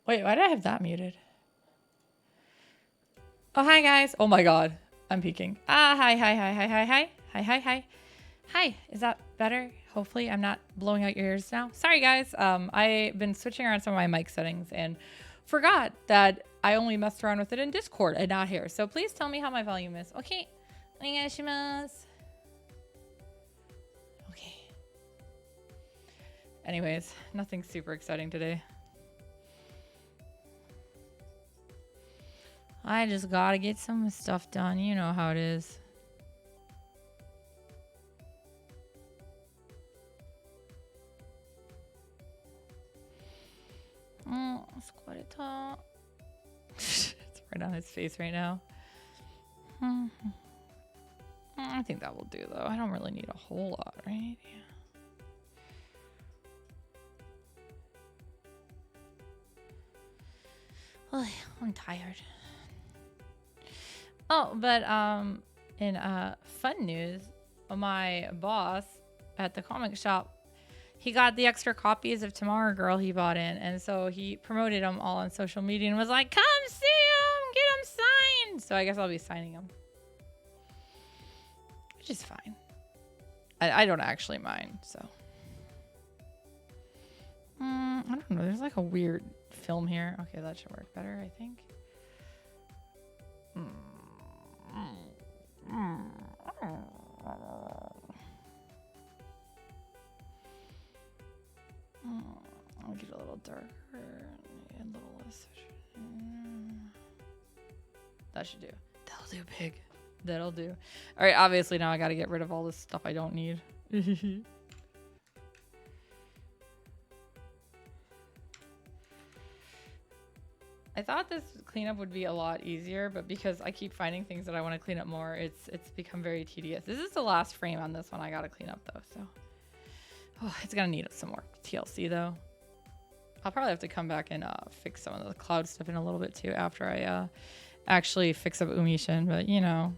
Wait, why did I have that muted? Oh, hi guys. Oh my god. I'm peeking. Hi. Hi, is that better? Hopefully I'm not blowing out your ears now. Sorry guys. I've been switching around some of my mic settings and forgot that I only messed around with it in Discord and not here. So please tell me how my volume is. Okay. Onegaishimasu. Okay. Anyways, nothing super exciting today. I just gotta get some stuff done. You know how it is. Oh, squatita. It's right on his face right now. I think that will do though. I don't really need a whole lot, right? Yeah. Oh, I'm tired. Oh, but in fun news, my boss at the comic shop, he got the extra copies of Tomorrow Girl he bought in, and so he promoted them all on social media and was like, "Come see them, get them signed." So I guess I'll be signing them, which is fine. I don't actually mind. So I don't know. There's like a weird film here. Okay, that should work better, I think. I'll get a little darker and a little less. That should do. That'll do, pig. That'll do. All right, obviously now I got to get rid of all this stuff I don't need. I thought this cleanup would be a lot easier, but because I keep finding things that I want to clean up more, it's become very tedious. This is the last frame on this one I got to clean up though, so. Oh, it's gonna need some more TLC though. I'll probably have to come back and fix some of the cloud stuff in a little bit too after I actually fix up Umishin, but you know.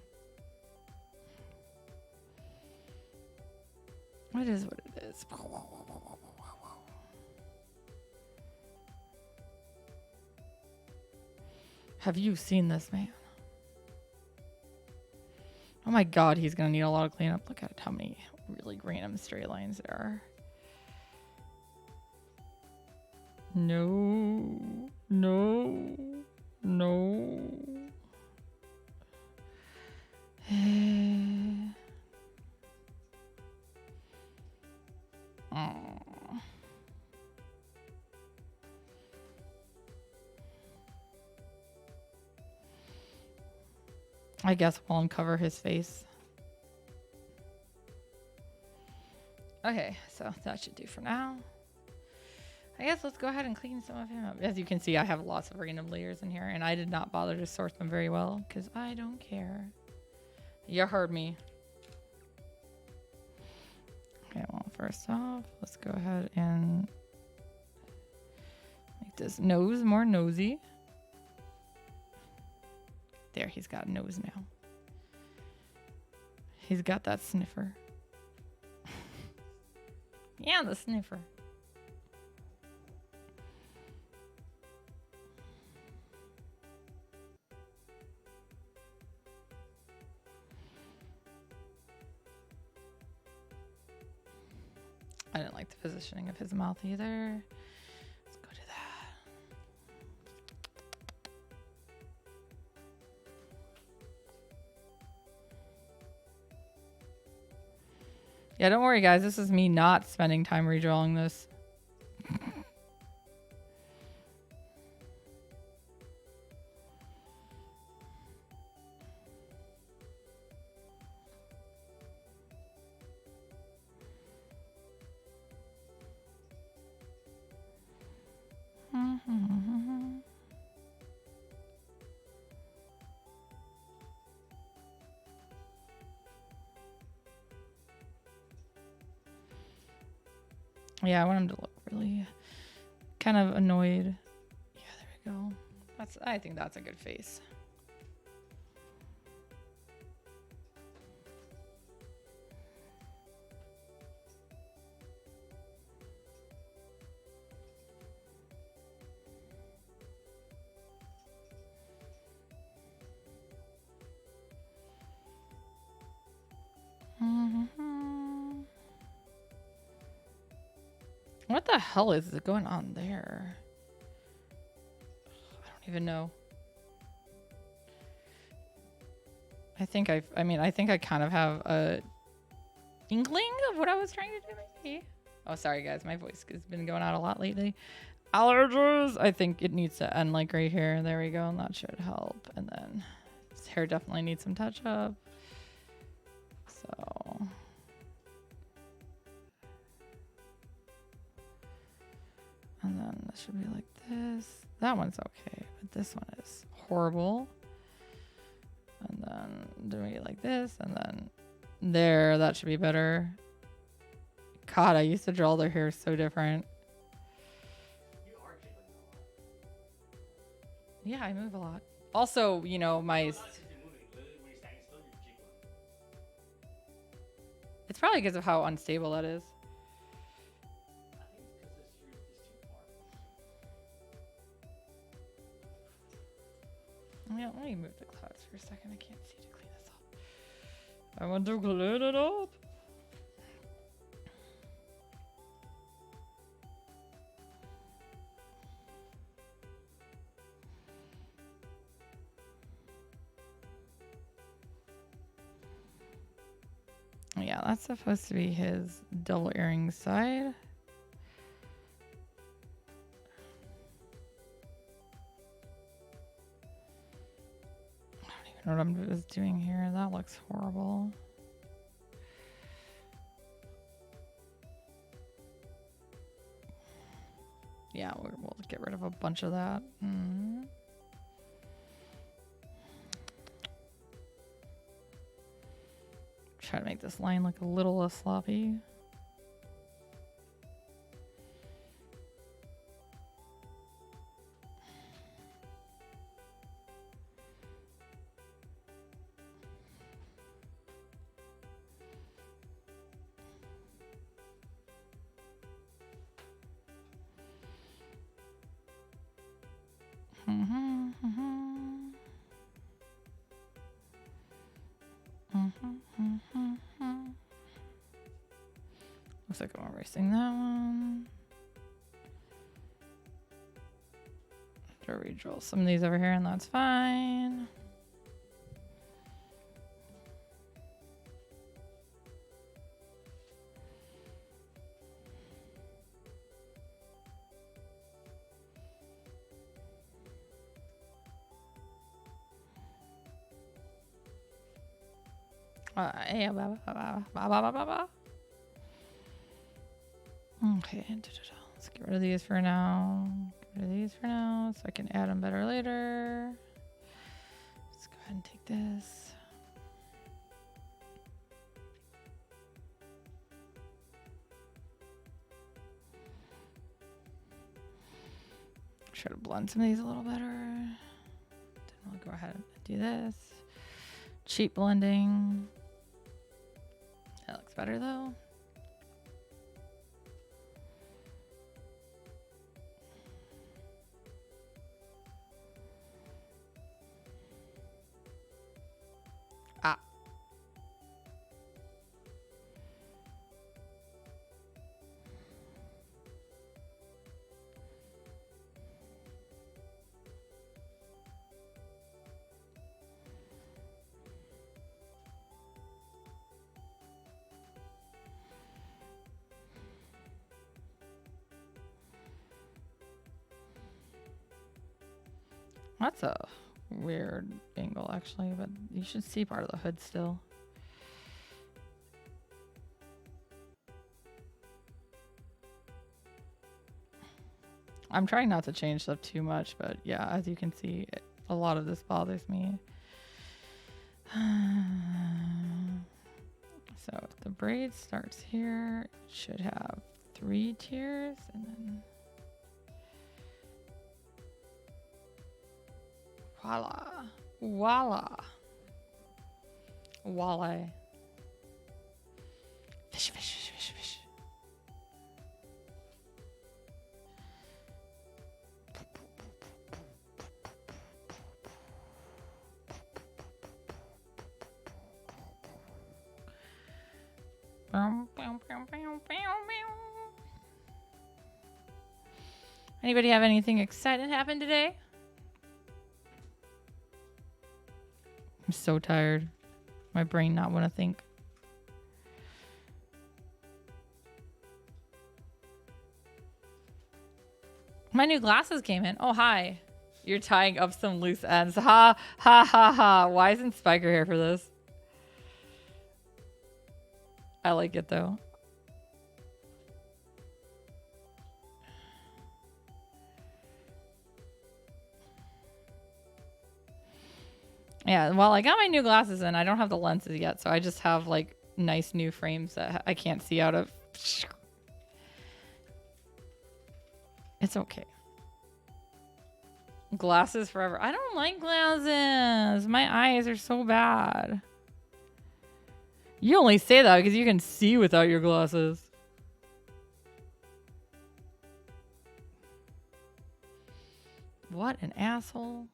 It is what it is. Have you seen this man? Oh my god, he's gonna need a lot of cleanup. Look at how many really random straight lines there are. No, no, no. I guess we'll uncover his face. Okay, so that should do for now. I guess let's go ahead and clean some of him up. As you can see, I have lots of random layers in here, and I did not bother to sort them very well because I don't care. You heard me. Okay, well, first off, let's go ahead and make this nose more nosy. There, he's got a nose now. He's got that sniffer. Yeah, the sniffer. I didn't like the positioning of his mouth either. Let's go to that. Yeah, don't worry, guys. This is me not spending time redrawing this. Yeah, I want him to look really kind of annoyed. Yeah, there we go. I think that's a good face. What the hell is going on there? I don't even know. I think I kind of have a inkling of what I was trying to do, maybe. Oh, sorry guys, my voice has been going out a lot lately. Allergies. I think it needs to end like right here. There we go, and that should help. And then his hair definitely needs some touch up. So. And then this should be like this. That one's okay, but this one is horrible. And then doing it like this, and then there, that should be better. God, I used to draw their hair so different. You are jiggling a lot. Yeah, I move a lot. Also, you know, my... It's not just you moving. Literally, when you're standing still, you're jiggling. It's probably because of how unstable that is. I think it's because this shoot is too far. Yeah, let me move the clouds for a second. I can't see to clean this up. I want to clean it up. Yeah, that's supposed to be his double earring side. I don't even know what I'm doing here. That looks horrible. Yeah, we'll get rid of a bunch of that. Try to make this line look a little less sloppy. Looks like I'm erasing that one. To redraw some of these over here, and that's fine. Okay, let's get rid of these for now. Get rid of these for now so I can add them better later. Let's go ahead and take this. Try to blend some of these a little better. Then we'll go ahead and do this. Cheap blending. That looks better though. Ah. That's a weird angle actually, but you should see part of the hood still. I'm trying not to change stuff too much, but yeah, as you can see, a lot of this bothers me. So if the braid starts here, it should have 3 tiers, and then voila. Voila. Walleye. Fish, fish, fish, fish, fish. Anybody have anything exciting happen today? I'm so tired. My brain not want to think. My new glasses came in. Oh, hi. You're tying up some loose ends. Ha, ha, ha, ha. Why isn't Spiker here for this? I like it, though. Yeah, well, I got my new glasses in. I don't have the lenses yet, so I just have, like, nice new frames that I can't see out of. It's okay. Glasses forever. I don't like glasses. My eyes are so bad. You only say that because you can see without your glasses. What an asshole.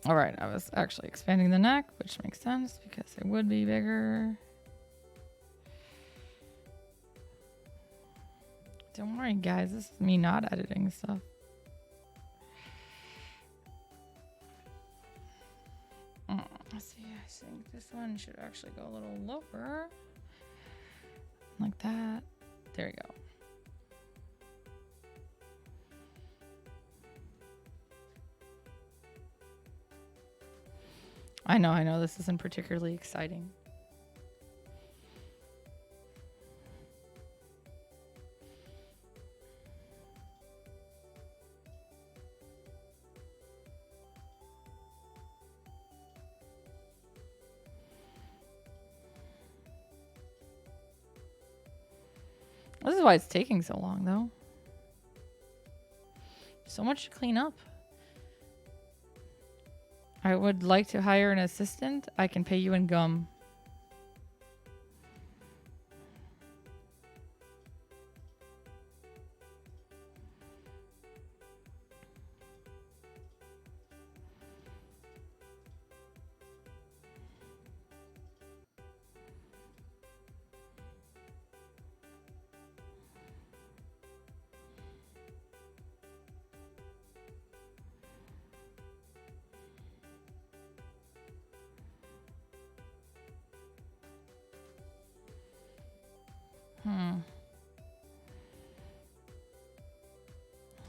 All right, I was actually expanding the neck, which makes sense because it would be bigger. Don't worry, guys. This is me not editing stuff. Let's see. I think this one should actually go a little lower. Like that. There we go. I know, this isn't particularly exciting. This is why it's taking so long, though. So much to clean up. I would like to hire an assistant. I can pay you in gum.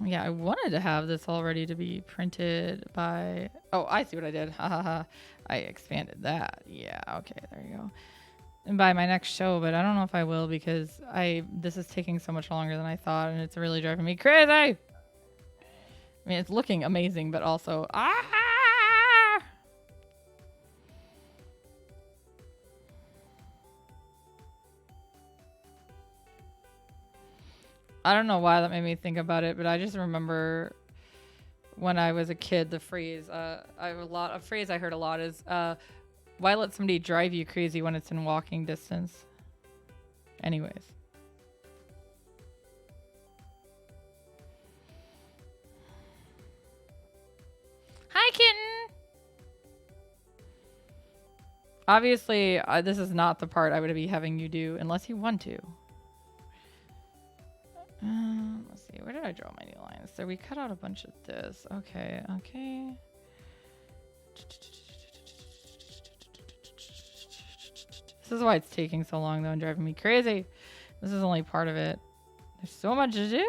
Yeah, I wanted to have this all ready to be printed by... Oh, I see what I did. Ha ha ha. I expanded that. Yeah, okay, there you go. And by my next show, but I don't know if I will because this is taking so much longer than I thought, and it's really driving me crazy. I mean, it's looking amazing, but also... I don't know why that made me think about it, but I just remember when I was a kid, the phrase a phrase I heard a lot is why let somebody drive you crazy when it's in walking distance? Anyways. Hi, kitten. Obviously, this is not the part I would be having you do unless you want to. Let's see. Where did I draw my new lines? So we cut out a bunch of this. Okay. Okay. This is why it's taking so long, though, and driving me crazy. This is only part of it. There's so much to do.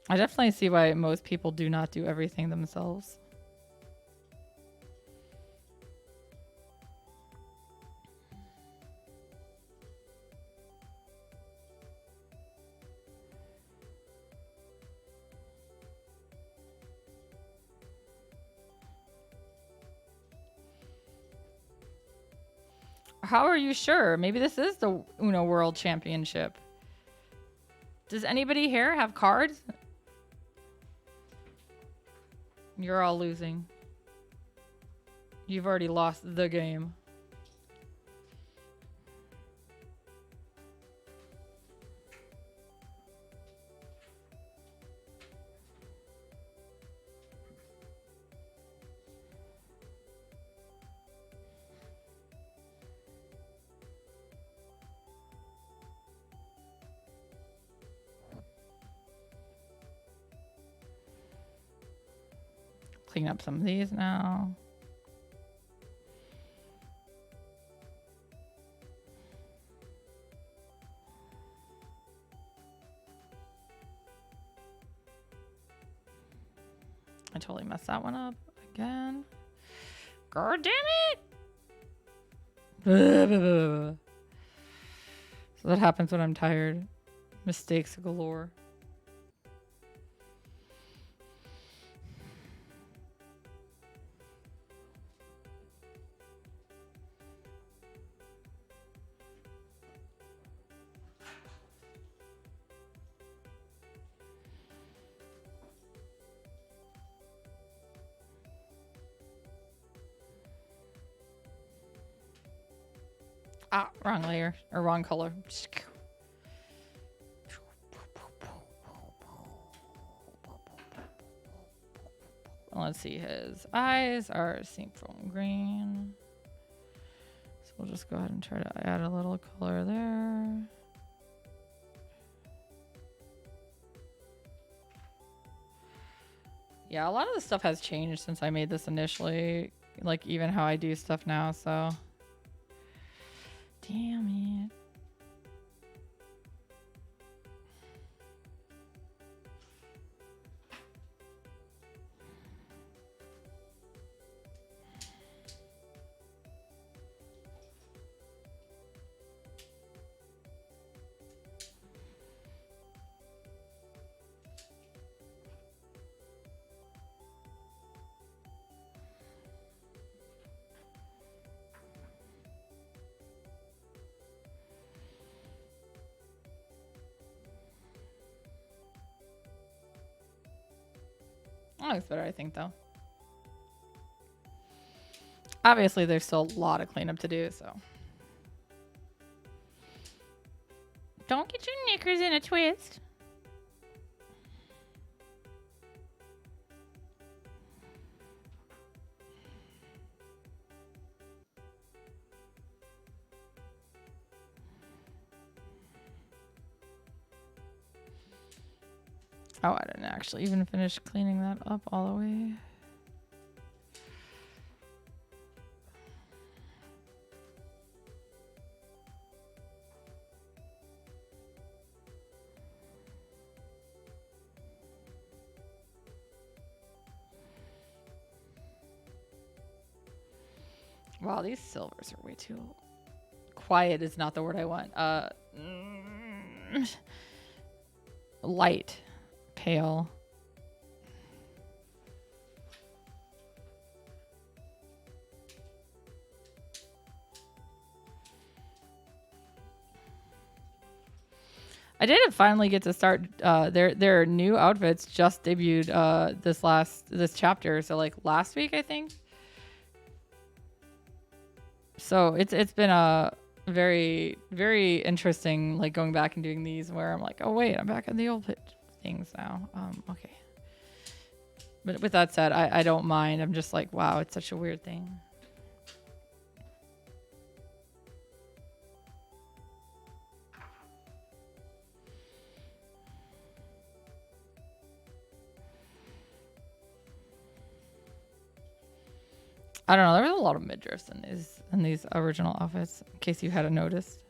I definitely see why most people do not do everything themselves. How are you sure? Maybe this is the Uno World Championship. Does anybody here have cards? You're all losing. You've already lost the game. Clean up some of these now. I totally messed that one up again. God damn it! So that happens when I'm tired. Mistakes galore. Ah, wrong layer or wrong color. Let's see, his eyes are seafoam green. So we'll just go ahead and try to add a little color there. Yeah, a lot of the stuff has changed since I made this initially. Like even how I do stuff now, so. Damn it. That looks better, I think, though. Obviously, there's still a lot of cleanup to do, so. Don't get your knickers in a twist. Oh, I didn't actually even finish cleaning that up all the way. Wow, these silvers are way too quiet is not the word I want. Light, pale. I did finally get to start their new outfits just debuted this chapter, so like last week I think. So it's been a very, very interesting, like going back and doing these where I'm like, oh wait, I'm back in the old things now. Okay. But with that said, I don't mind. I'm just like, wow, it's such a weird thing. I don't know. There was a lot of midriffs in these original outfits, in case you hadn't noticed.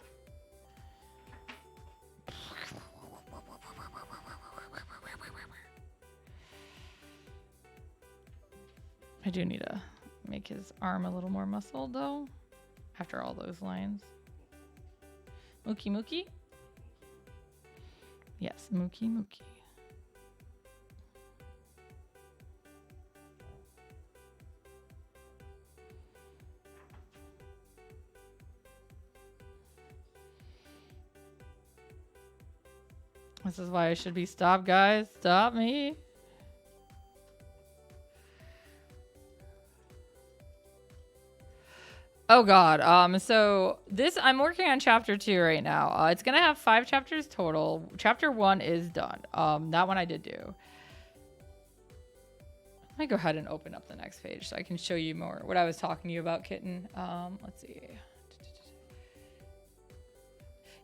I do need to make his arm a little more muscled, though, after all those lines. Mookie Mookie? Yes, Mookie Mookie. This is why I should be stopped, guys. Stop me. Oh god. So this I'm working on chapter 2 right now. It's gonna have 5 chapters total. Chapter 1 is done. That one I did do. Let me go ahead and open up the next page so I can show you more what I was talking to you about, Kitten. Let's see.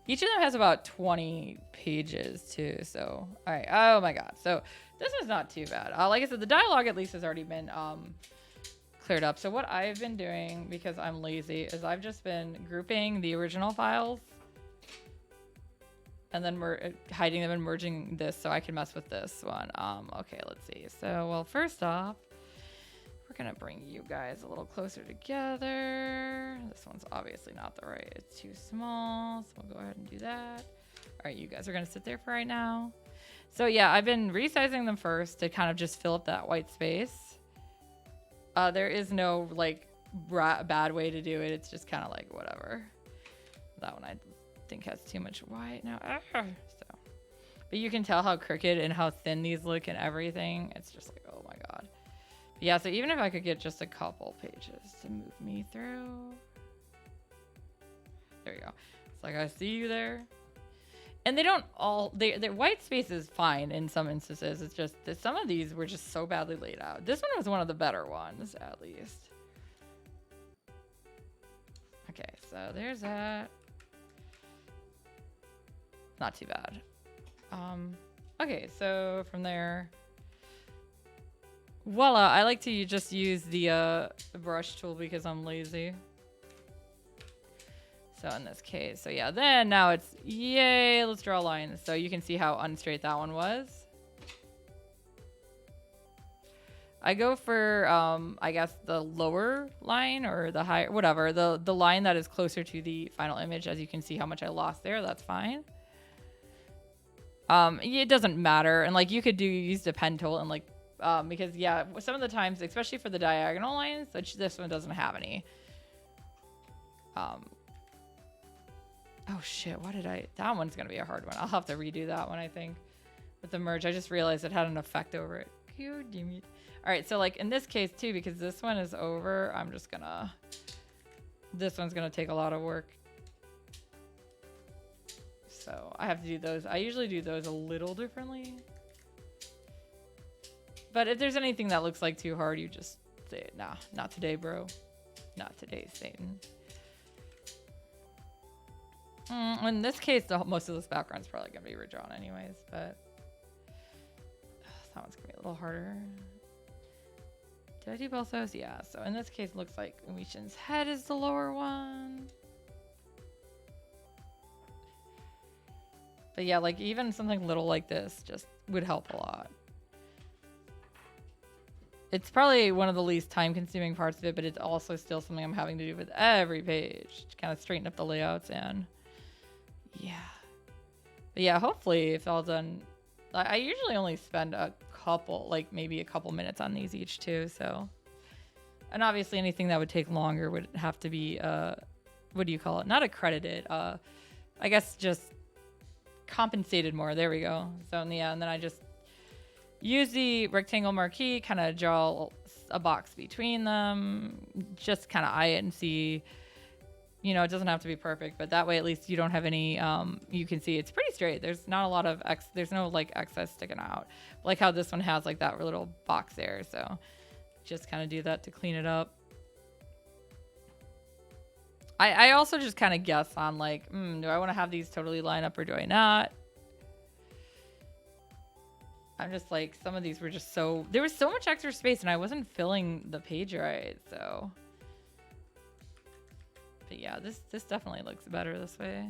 Each of them has about 20 pages too. So all right. Oh my god. So this is not too bad. Like I said, the dialogue at least has already been cleared up. So what I've been doing, because I'm lazy, is I've just been grouping the original files and then we're hiding them and merging this so I can mess with this one. Okay, let's see. So, well, first off, we're gonna bring you guys a little closer together. This one's obviously not the right, it's too small, so we'll go ahead and do that. All right, you guys are gonna sit there for right now. So yeah, I've been resizing them first to kind of just fill up that white space. There is no like bad way to do it. It's just kind of like whatever. That one I think has too much white now. So, but you can tell how crooked and how thin these look and everything. It's just like, oh my god. But yeah, so even if I could get just a couple pages to move me through. There you go. It's like, I see you there. And they don't all, their white space is fine in some instances. It's just that some of these were just so badly laid out. This one was one of the better ones, at least. Okay, so there's that. Not too bad. Okay, so from there, Voila, I like to just use the brush tool because I'm lazy. So in this case, so yeah, then now it's, yay, let's draw lines. So you can see how unstraight that one was. I go for, I guess the lower line or the higher, whatever, the line that is closer to the final image. As you can see how much I lost there, that's fine. It doesn't matter. And like you could use the pen tool and like, because yeah, some of the times, especially for the diagonal lines, which this one doesn't have any. Oh shit, that one's gonna be a hard one. I'll have to redo that one, I think. With the merge, I just realized it had an effect over it. All right, so like in this case too, because this one is over, this one's gonna take a lot of work. So I have to do those. I usually do those a little differently. But if there's anything that looks like too hard, you just say, nah, not today, bro. Not today, Satan. In this case, most of this background's probably gonna be redrawn anyways, but that one's gonna be a little harder. Did I do both those? Yeah, so in this case, it looks like Umishin's head is the lower one. But yeah, like even something little like this just would help a lot. It's probably one of the least time-consuming parts of it, but it's also still something I'm having to do with every page to kind of straighten up the layouts and yeah. But yeah, hopefully if all done, I usually only spend a couple, like maybe a couple minutes on these each too, so. And obviously anything that would take longer would have to be, what do you call it? Not accredited, I guess just compensated more. There we go. So yeah, and then I just use the rectangle marquee, kind of draw a box between them, just kind of eye it and see. You know, it doesn't have to be perfect, but that way at least you don't have any, you can see it's pretty straight. There's not a lot of there's no like excess sticking out. Like how this one has like that little box there. So just kind of do that to clean it up. I also just kind of guess on like, do I want to have these totally line up or do I not? I'm just like, some of these were just there was so much extra space and I wasn't filling the page right, so. But yeah, this definitely looks better this way.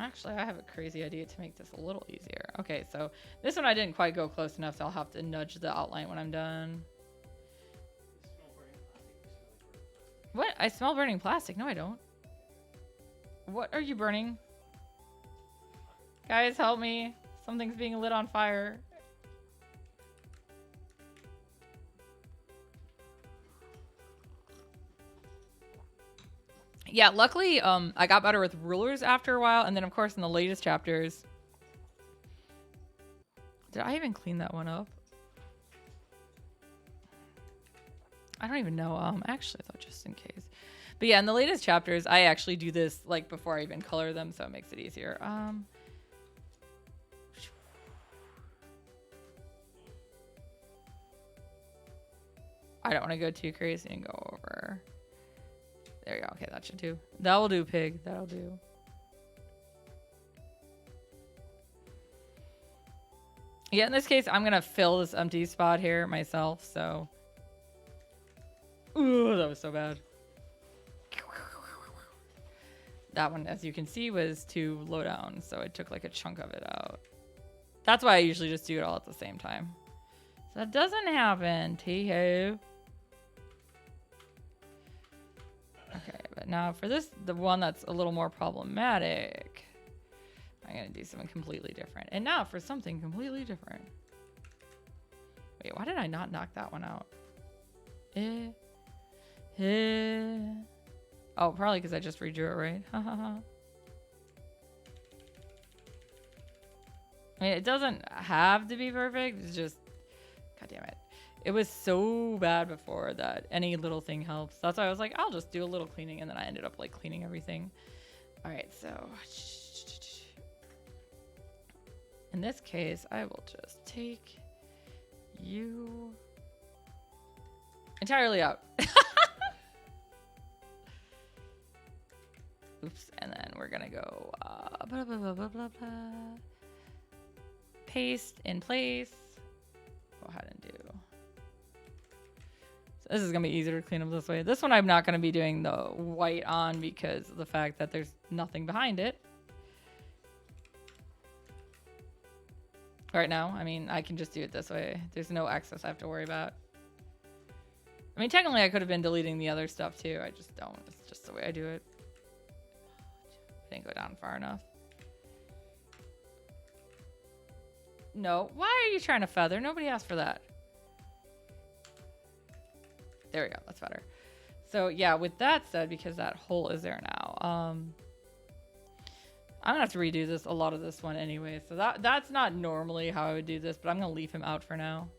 Actually, I have a crazy idea to make this a little easier. Okay, so this one I didn't quite go close enough, so I'll have to nudge the outline when I'm done. What? I smell burning plastic. No, I don't. What are you burning? Guys, help me. Something's being lit on fire. Yeah, luckily, I got better with rulers after a while, and then of course in the latest chapters. Did I even clean that one up? I don't even know. Actually, though, just in case. But yeah, in the latest chapters, I actually do this like before I even color them, so it makes it easier. I don't want to go too crazy and go over. There you go. Okay, that should do. That will do, pig. That'll do. Yeah, in this case, I'm going to fill this empty spot here myself, so. Ooh, that was so bad. That one, as you can see, was too low down, so it took like a chunk of it out. That's why I usually just do it all at the same time. So that doesn't happen, T-ho. Okay, but now for this, the one that's a little more problematic, I'm going to do something completely different. And now for something completely different. Wait, why did I not knock that one out? Oh, probably because I just redrew it, right? I mean, it doesn't have to be perfect. It's just, God damn it. It was so bad before that any little thing helps. That's why I was like, I'll just do a little cleaning. And then I ended up like cleaning everything. All right, so In this case, I will just take you entirely out. Oops, and then we're gonna go blah, blah, blah, blah, blah, blah. Paste in place. Go ahead and do. So this is gonna be easier to clean up this way. This one I'm not gonna be doing the white on because of the fact that there's nothing behind it. Right now, I mean, I can just do it this way. There's no excess I have to worry about. I mean, technically I could have been deleting the other stuff too. I just don't. It's just the way I do it. Didn't go down far enough. No. Why are you trying to feather? Nobody asked for that. There we go. That's better. So yeah, with that said, because that hole is there now, I'm gonna have to redo this, a lot of this one anyway. So that's not normally how I would do this, but I'm gonna leave him out for now.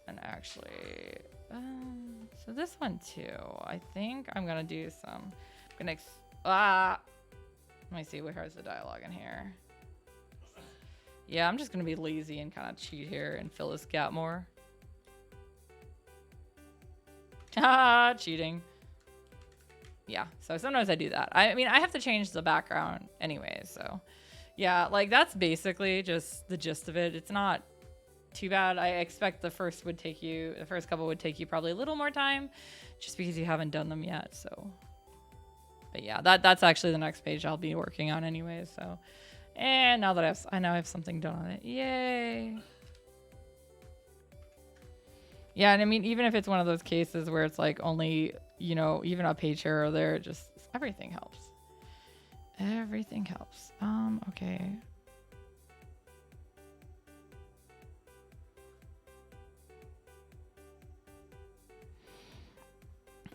And actually, so this one too, I think I'm gonna do some. I'm gonna let me see, where's the dialogue in here? Yeah, I'm just gonna be lazy and kind of cheat here and fill this gap more. Cheating. Yeah, so sometimes I do that. I mean, I have to change the background anyway, so yeah, like that's basically just the gist of it. It's not too bad. I expect the first couple would take you probably a little more time just because you haven't done them yet. So, but yeah, that's actually the next page I'll be working on anyway. So, and now that I now have something done on it. Yay. Yeah, and I mean, even if it's one of those cases where it's like only, you know, even a page here or there, just everything helps. Everything helps. Okay.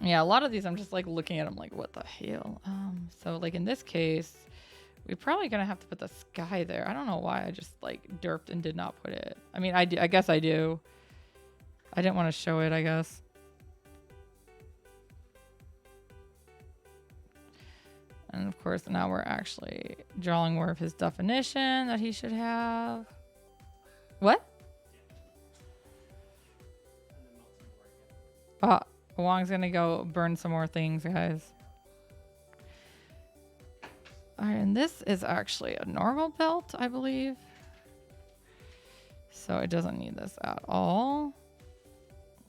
Yeah, a lot of these I'm just like looking at them like, what the hell? So like in this case, we're probably gonna have to put the sky there. I don't know why I just like derped and did not put it. I mean, I guess I do. I didn't want to show it, I guess. And of course, now we're actually drawing more of his definition that he should have. What? Wong's gonna go burn some more things, guys. All right, and this is actually a normal belt, I believe. So it doesn't need this at all.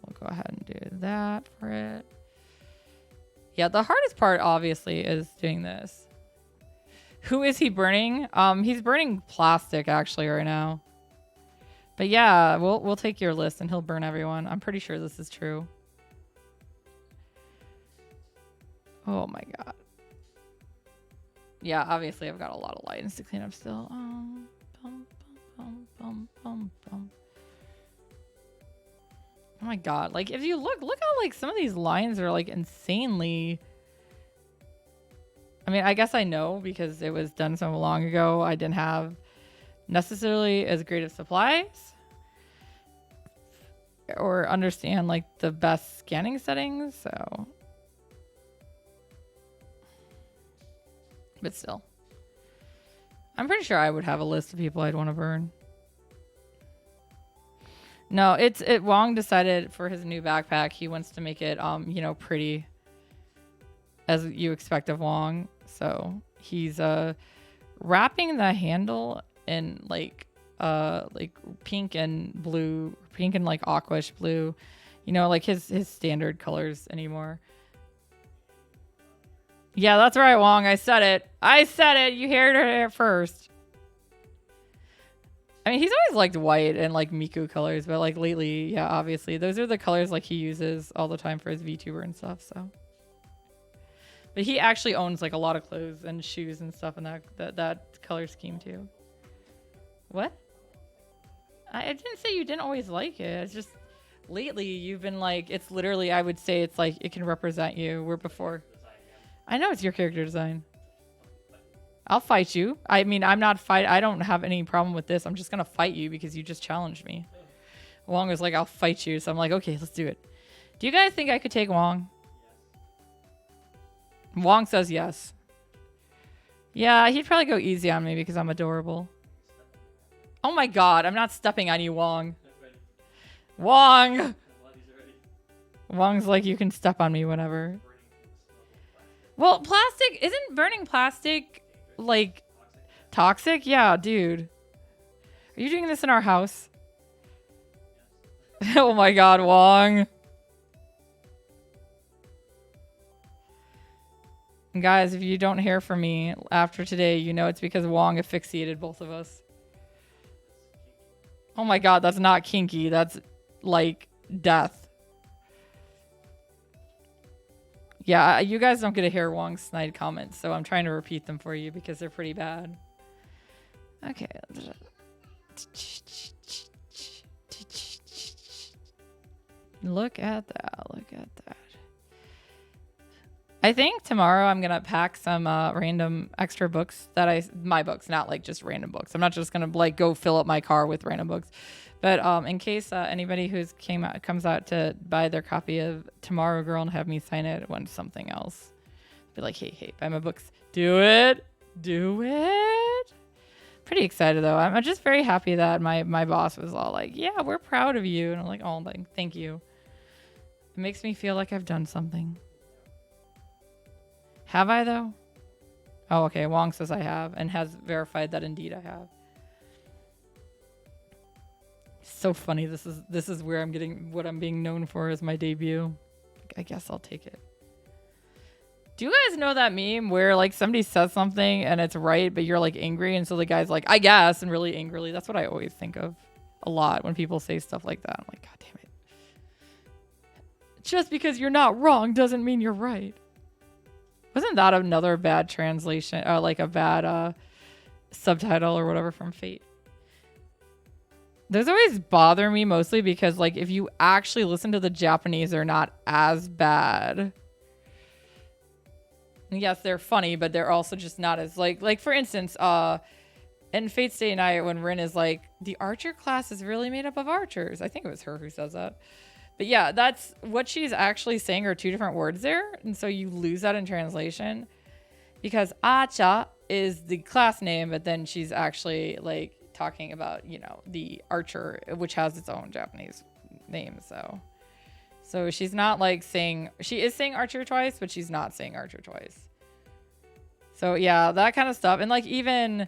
We'll go ahead and do that for it. Yeah, the hardest part obviously is doing this. Who is he burning? He's burning plastic actually right now. But yeah, we'll take your list and he'll burn everyone. I'm pretty sure this is true. Oh my god. Yeah, obviously I've got a lot of lines to clean up still. Oh my god, like if you look how like some of these lines are like insanely. I mean, I guess I know because it was done so long ago. I didn't have necessarily as great of supplies or understand like the best scanning settings, so. But still. I'm pretty sure I would have a list of people I'd want to burn. No, Wong decided for his new backpack, he wants to make it, you know, pretty as you expect of Wong. So he's, wrapping the handle in like pink and blue, pink and like aquish blue, you know, like his standard colors anymore. Yeah, that's right, Wong. I said it. You heard it here first. I mean, he's always liked white and like Miku colors, but like lately, yeah, obviously those are the colors like he uses all the time for his VTuber and stuff. So, but he actually owns like a lot of clothes and shoes and stuff in that color scheme too. What? I didn't say you didn't always like it. It's just lately you've been like, it's literally, I would say it's like it can represent you. Where before, I know it's your character design. I'll fight you. I mean, I don't have any problem with this. I'm just going to fight you because you just challenged me. Wong was like, I'll fight you. So I'm like, okay, let's do it. Do you guys think I could take Wong? Yes. Wong says yes. Yeah, he'd probably go easy on me because I'm adorable. Oh my god, I'm not stepping on you, Wong. Wong! Wong's like, you can step on me whenever. Well, plastic, isn't burning plastic, like, toxic? Yeah, dude. Are you doing this in our house? Oh my god, Wong. And guys, if you don't hear from me after today, you know it's because Wong asphyxiated both of us. Oh my god, that's not kinky. That's, like, death. Yeah, you guys don't get to hear Wong's snide comments, so I'm trying to repeat them for you because they're pretty bad. Okay. Look at that. Look at that. I think tomorrow I'm going to pack some random extra books that my books, not like just random books. I'm not just going to like go fill up my car with random books. But in case anybody who's comes out to buy their copy of Tomorrow Girl and have me sign it, wants something else. Be like, hey, buy my books. Do it. Do it. Pretty excited though. I'm just very happy that my boss was all like, yeah, we're proud of you. And I'm like, oh, thank you. It makes me feel like I've done something. Have I though? Oh, okay. Wong says I have and has verified that indeed I have. So funny. This is where I'm getting what I'm being known for as my debut. I guess I'll take it. Do you guys know that meme where like somebody says something and it's right, but you're like angry, and so the guy's like, I guess, and really angrily? That's what I always think of a lot when people say stuff like that. I'm like, God damn it. Just because you're not wrong doesn't mean you're right. Wasn't that another bad translation, like a bad subtitle or whatever from Fate? Those always bother me mostly because, like, if you actually listen to the Japanese, they're not as bad. And yes, they're funny, but they're also just not as, like for instance, in Fate Stay Night, when Rin is like, the archer class is really made up of archers. I think it was her who says that. But yeah, that's what she's actually saying are two different words there. And so you lose that in translation because Acha is the class name, but then she's actually like talking about, you know, the archer, which has its own Japanese name. So she's not like saying, she is saying archer twice, but she's not saying archer twice. So yeah, that kind of stuff. And like even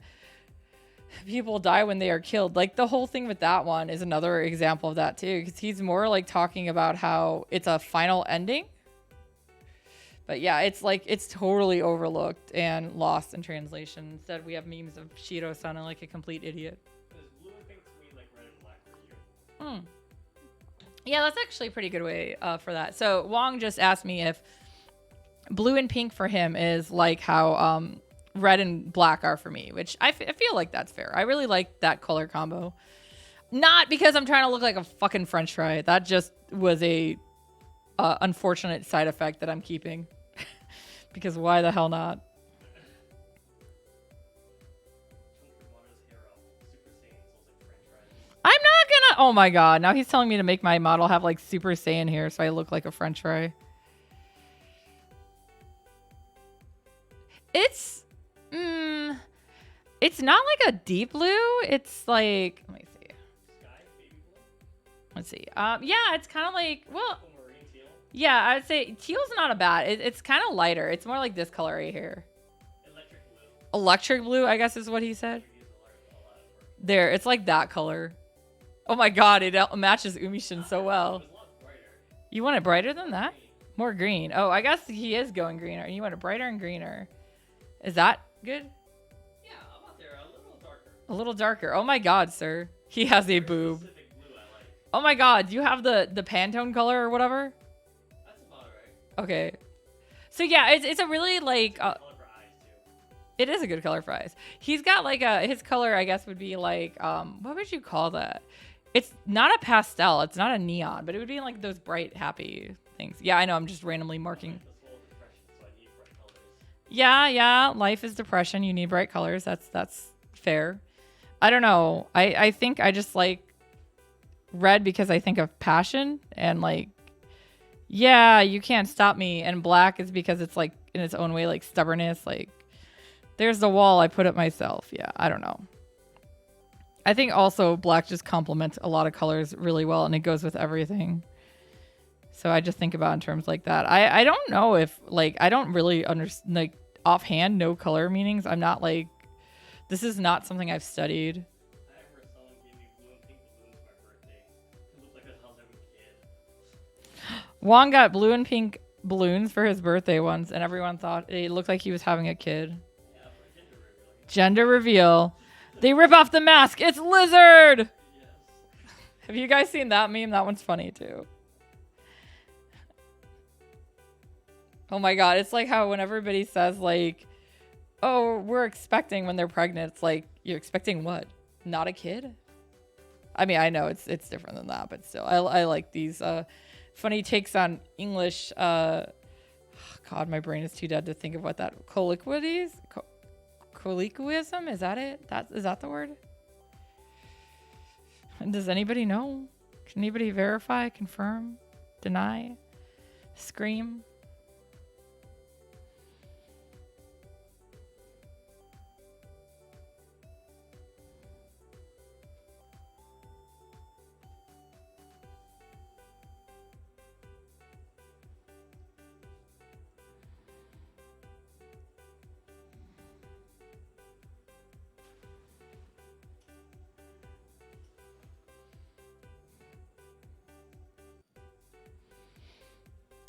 people die when they are killed. Like the whole thing with that one is another example of that too, because he's more like talking about how it's a final ending. But yeah, it's like, it's totally overlooked and lost in translation. Instead, we have memes of Shiro sounding like a complete idiot. Does blue and pink mean like red and black for you? Yeah, that's actually a pretty good way for that. So Wong just asked me if blue and pink for him is like how red and black are for me, which I feel like that's fair. I really like that color combo. Not because I'm trying to look like a fucking French fry. That just was a unfortunate side effect that I'm keeping. Because why the hell not? I'm not gonna... Oh my god, now he's telling me to make my model have like Super Saiyan hair so I look like a French fry. It's... it's not like a deep blue. It's like... Let me see. Let's see. Yeah, it's kind of like... Well... Yeah, I'd say teal's not a bad. It's kind of lighter. It's more like this color right here. Electric blue. Electric blue, I guess is what he said. There, it's like that color. Oh my god, it matches Umishin so well. You want it brighter than that? More green. Oh, I guess he is going greener. You want it brighter and greener. Is that good? Yeah, I'm out there. A little darker. A little darker. Oh my god, sir. He has a boob. Blue I like. Oh my god, do you have the Pantone color or whatever? Okay, so yeah, it's a really like it is a good color for eyes. He's got like his color, I guess, would be like what would you call that? It's not a pastel, it's not a neon, but it would be like those bright, happy things. Yeah, I know. I'm just randomly marking. Yeah, life is depression. You need bright colors. That's fair. I don't know. I think I just like red because I think of passion and like. Yeah, you can't stop me. And black is because it's like in its own way, like stubbornness. Like There's the wall. I put it myself. Yeah, I don't know. I think also black just complements a lot of colors really well, and it goes with everything. So I just think about in terms like that. I don't know if like I don't really understand like offhand no color meanings. I'm not like this is not something I've studied. I remember someone gave me blue and pink balloons for my birthday. It looked like I was having a kid. Juan got blue and pink balloons for his birthday once, and everyone thought it looked like he was having a kid. Yeah, for a gender reveal. Gender reveal. They rip off the mask. It's Lizard. Yes. Have you guys seen that meme? That one's funny too. Oh my god, it's like how when everybody says like, oh, we're expecting when they're pregnant, it's like, you're expecting what? Not a kid? I mean, I know it's different than that, but still, I like these funny takes on English. God, my brain is too dead to think of what that colloquies. Colloquialism? Is that it? Is that the word? And does anybody know? Can anybody verify, confirm, deny, scream?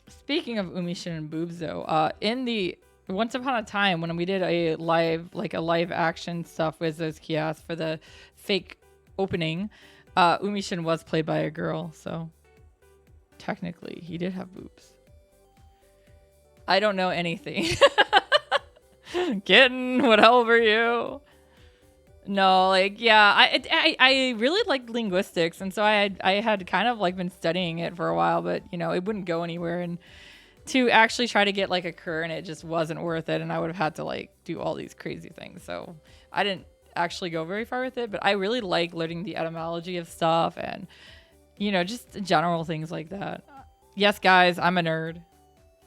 Speaking of Umishin and boobs, though, in the once upon a time when we did a live action stuff with those kiosks for the fake opening, Umishin was played by a girl, so technically he did have boobs. I don't know anything. Kitten, what help are you? No, like yeah, I really liked linguistics, and so I had kind of like been studying it for a while, but you know it wouldn't go anywhere, and to actually try to get like a current, it just wasn't worth it, and I would have had to like do all these crazy things, so I didn't actually go very far with it. But I really like learning the etymology of stuff, and you know just general things like that. Yes, guys, I'm a nerd.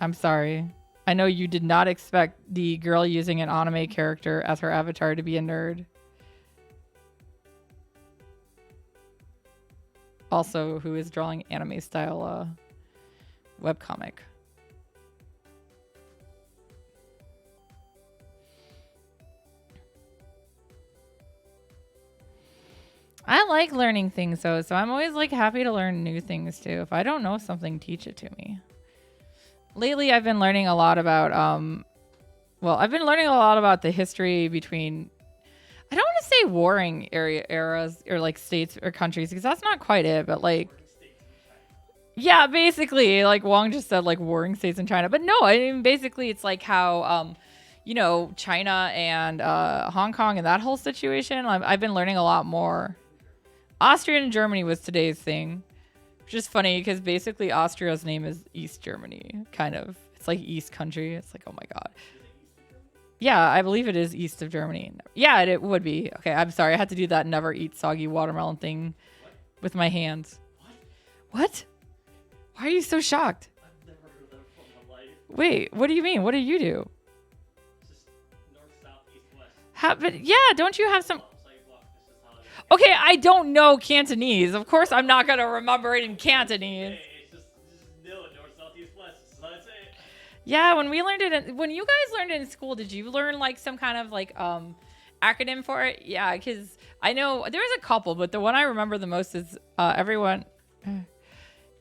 I'm sorry. I know you did not expect the girl using an anime character as her avatar to be a nerd. Also, who is drawing anime style webcomic. I like learning things though, so I'm always like happy to learn new things too. If I don't know something, teach it to me. Lately, I've been learning a lot about I've been learning a lot about the history between, I don't want to say warring eras or like states or countries because that's not quite it, but like, yeah, basically like Wong just said like warring states in China, but no, I mean basically it's like how you know China and Hong Kong and that whole situation. I've been learning a lot more. Austria and Germany was today's thing, which is funny because basically Austria's name is East Germany, kind of. It's like East country. It's like, oh my god. Yeah, I believe it is east of Germany. Yeah, it would be. Okay, I'm sorry. I had to do that never eat soggy watermelon thing with my hands. What? Why are you so shocked? I've never heard that before in my life. Wait, what do you mean? What do you do? It's just north, south, east, west. But yeah, don't you have some... Sidewalk. This is how it Okay, I don't know Cantonese. Of course I'm not going to remember it in Cantonese. Hey, it's just know it. North, south, east, west. This is how I say it. Yeah, when we learned it, when you guys learned it in school, did you learn like some kind of like acronym for it? Yeah, because I know there's a couple, but the one I remember the most is everyone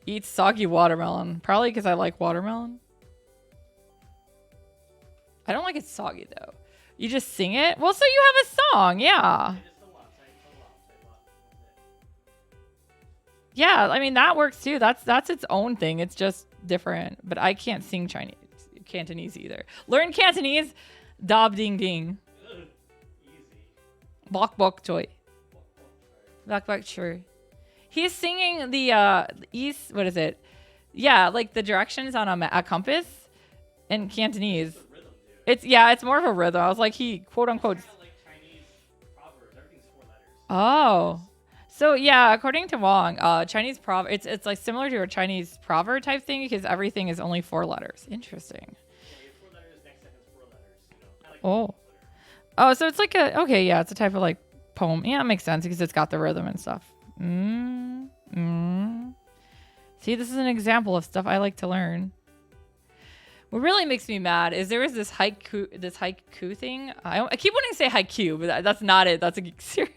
eats soggy watermelon. Probably because I like watermelon. I don't like it soggy though. You just sing it? Well, so you have a song, yeah. Yeah, I mean that works too. That's its own thing. It's just different. But I can't sing Cantonese either. Learn Cantonese. Dob ding ding. Easy. Bok bok choi. Bok bok choi. He's singing the east. What is it? Yeah, like the directions on a compass in Cantonese. It's more of a rhythm. I was like he quote unquote. Like Chinese proverbs. Everything's 4 letters. Oh. So yeah, according to Wong, Chinese proverb, it's like similar to a Chinese proverb type thing because everything is only 4 letters. Interesting. Yeah, you have 4 letters. Next sentence 4 letters. You know, Oh, Oh, so it's like okay, yeah, it's a type of like poem. Yeah, it makes sense because it's got the rhythm and stuff. See, this is an example of stuff I like to learn. What really makes me mad is there was this haiku thing. I keep wanting to say haiku, but that's not it. That's a series.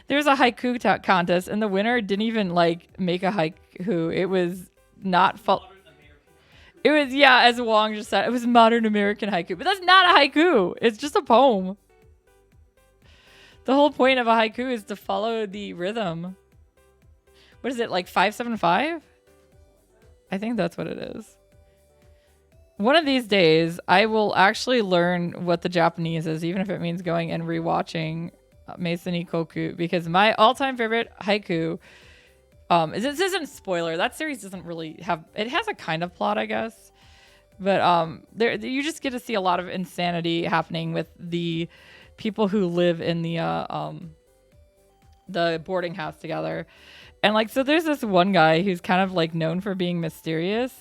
There's a haiku contest, and the winner didn't even like make a haiku. It was not It was, yeah, as Wong just said, it was modern American haiku, but that's not a haiku. It's just a poem. The whole point of a haiku is to follow the rhythm. What is it, like 575? I think that's what it is. One of these days, I will actually learn what the Japanese is, even if it means going and rewatching Mason Ikoku, because my all-time favorite haiku, this isn't spoiler. That series doesn't really have, it has a kind of plot, I guess. But there you just get to see a lot of insanity happening with the people who live in the boarding house together. And like, so there's this one guy who's kind of like known for being mysterious.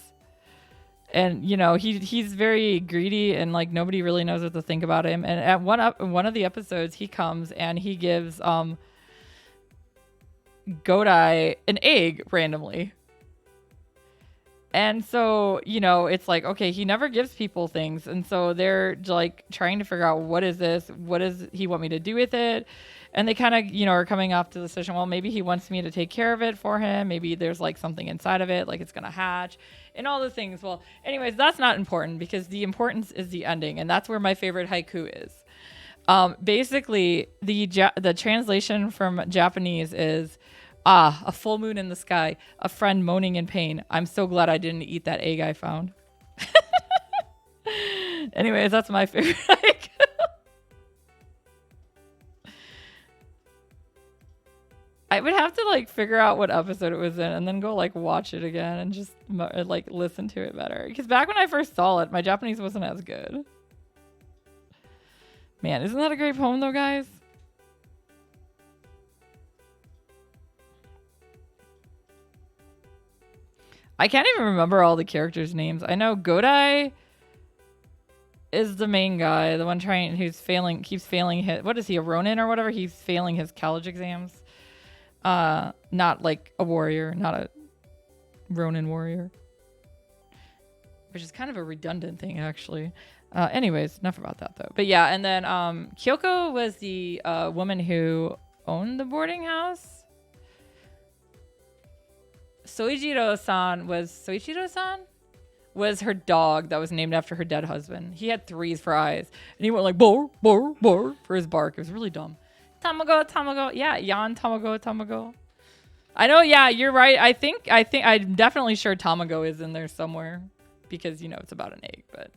And you know, he's very greedy and like nobody really knows what to think about him. And at one of the episodes, he comes and he gives Godai an egg randomly. And so, you know, it's like, okay, he never gives people things. And so they're like trying to figure out, what is this? What does he want me to do with it? And they kind of, you know, are coming off to the decision, well, maybe he wants me to take care of it for him. Maybe there's like something inside of it, like it's going to hatch and all the things. Well, anyways, that's not important because the importance is the ending. And that's where my favorite haiku is. Basically, the translation from Japanese is, a full moon in the sky, a friend moaning in pain. I'm so glad I didn't eat that egg I found. Anyways, that's my favorite haiku. I would have to like figure out what episode it was in and then go like watch it again and just like listen to it better. Because back when I first saw it, my Japanese wasn't as good. Man, isn't that a great poem though, guys? I can't even remember all the characters' names. I know Godai is the main guy, the one keeps failing his, what is he, a Ronin or whatever? He's failing his college exams. Not like a warrior, not a Ronin warrior. Which is kind of a redundant thing, actually. Anyways, enough about that, though. But yeah, and then Kyoko was the woman who owned the boarding house. Soichiro-san was her dog that was named after her dead husband. He had threes for eyes. And he went like, bor, bor, bor, for his bark. It was really dumb. Tamago, tamago. Yeah, Yan, tamago, tamago. I know, yeah, you're right. I think I'm definitely sure tamago is in there somewhere. Because, you know, it's about an egg, but.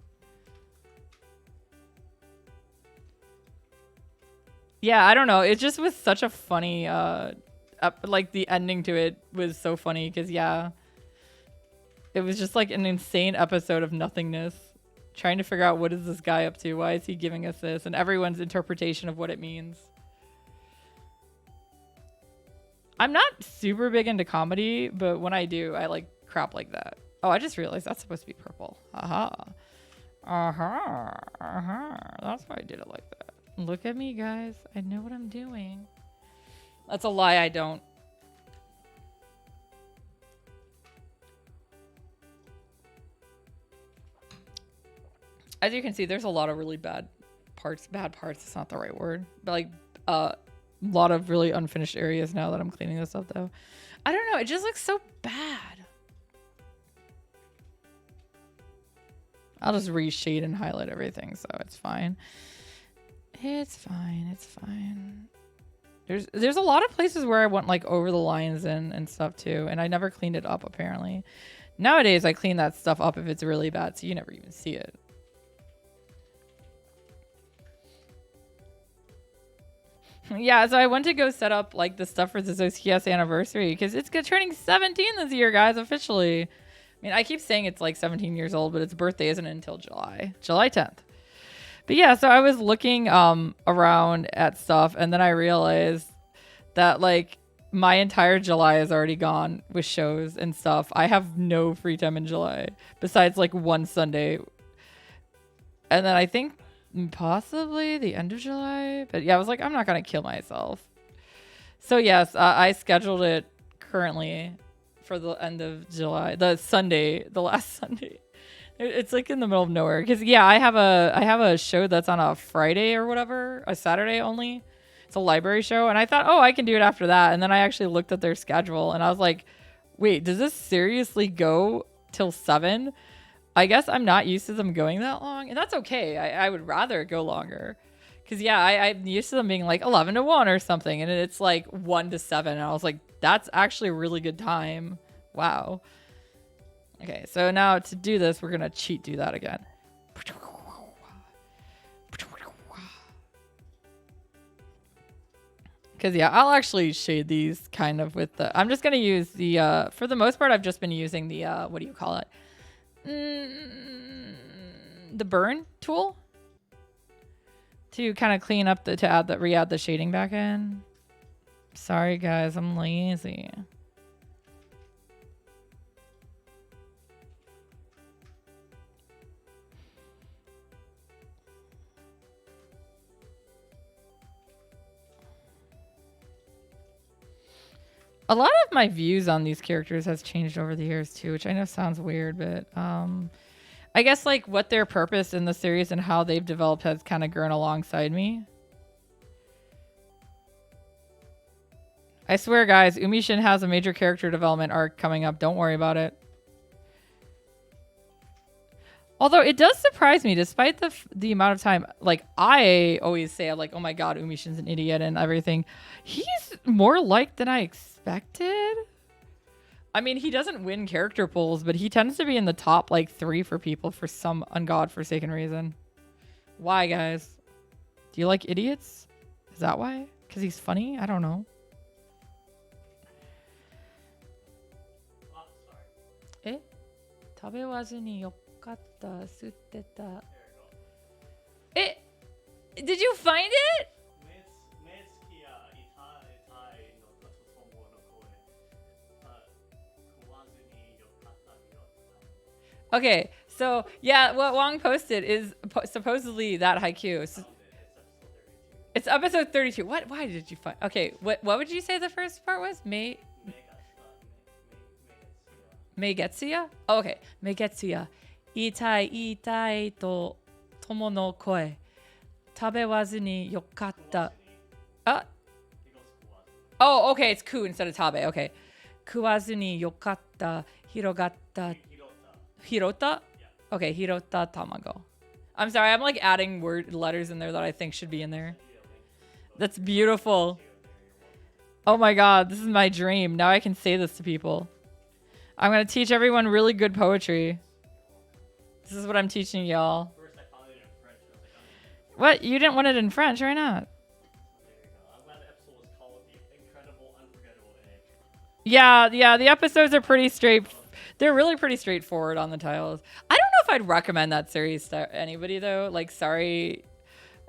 Yeah, I don't know. It just was such a funny, like the ending to it was so funny because, yeah, it was just like an insane episode of nothingness. Trying to figure out what is this guy up to? Why is he giving us this? And everyone's interpretation of what it means. I'm not super big into comedy, but when I do, I like crap like that. Oh, I just realized that's supposed to be purple. Aha. Aha. Aha. That's why I did it like that. Look at me, guys. I know what I'm doing. That's a lie, I don't. As you can see, there's a lot of really bad parts. Bad parts, it's not the right word. But like a lot of really unfinished areas now that I'm cleaning this up, though. I don't know. It just looks so bad. I'll just reshade and highlight everything, so it's fine. It's fine. It's fine. There's a lot of places where I went like over the lines and stuff too, and I never cleaned it up apparently. Nowadays I clean that stuff up if it's really bad, so you never even see it. Yeah, so I went to go set up like the stuff for the Zoskias anniversary because it's turning 17 this year, guys, officially. I mean, I keep saying it's like 17 years old, but its birthday isn't until July 10th. But yeah, so I was looking around at stuff, and then I realized that like my entire July is already gone with shows and stuff. I have no free time in July besides like one Sunday. And then I think Possibly the end of July. But yeah, I was like, I'm not going to kill myself. So yes, I scheduled it currently for the end of July, the last Sunday. It's like in the middle of nowhere. Because yeah, I have a show that's on a Friday or whatever, a Saturday only. It's a library show. And I thought, oh, I can do it after that. And then I actually looked at their schedule and I was like, wait, does this seriously go till 7? I guess I'm not used to them going that long. And that's okay. I would rather it go longer. Because, yeah, I'm used to them being like 11 to 1 or something. And it's like 1 to 7. And I was like, that's actually a really good time. Wow. Okay, so now to do this, we're going to cheat do that again. Because, yeah, I'll actually shade these kind of with the... I'm just going to use the... for the most part, I've just been using the... what do you call it? The burn tool. To kind of clean up the... To re-add the shading back in. Sorry, guys. I'm lazy. A lot of my views on these characters has changed over the years too, which I know sounds weird, but I guess like what their purpose in the series and how they've developed has kind of grown alongside me. I swear, guys, Umishin has a major character development arc coming up. Don't worry about it. Although it does surprise me, despite the amount of time, like I always say, I'm like, oh my god, Umishin's an idiot and everything. He's more liked than I expected. I mean, he doesn't win character polls, but he tends to be in the top like 3 for people for some ungodforsaken reason. Why, guys? Do you like idiots? Is that why? Because he's funny? I don't know. Oh, sorry. Eh? 食べわずによかった、吸ってた。 Eh? Did you find it? Okay, so yeah, what Wong posted is supposedly that haiku. It's episode 32. What? Why did you find? Okay, what would you say the first part was? Mei Getsuya? Oh, okay. Mei Getsuya. Itai itai to tomo no koe. Tabewazu ni yokatta. Oh, okay, it's ku instead of tabe. Okay. Kuwazu ni yokatta hirogatta. Hirota? Okay, Hirota Tamago. I'm sorry, I'm like adding letters in there that I think should be in there. That's beautiful. Oh my god, this is my dream. Now I can say this to people. I'm gonna teach everyone really good poetry. This is what I'm teaching y'all. What? You didn't want it in French, why not? Yeah, the episodes are pretty they're really pretty straightforward on the titles. I don't know if I'd recommend that series to anybody though. Like, sorry,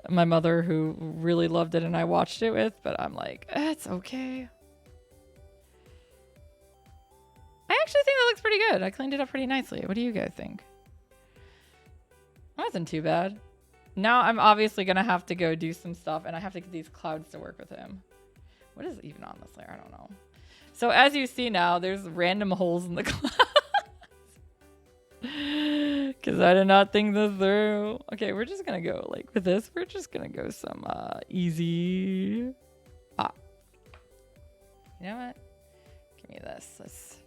my mother who really loved it and I watched it with, but I'm like, it's okay. I actually think that looks pretty good. I cleaned it up pretty nicely. What do you guys think? That wasn't too bad. Now I'm obviously going to have to go do some stuff and I have to get these clouds to work with him. What is even on this layer? I don't know. So as you see now, there's random holes in the clouds. Because I did not think this through. Okay, we're just going to go like with this. We're just going to go some easy. Ah. You know what? Give me this. Let's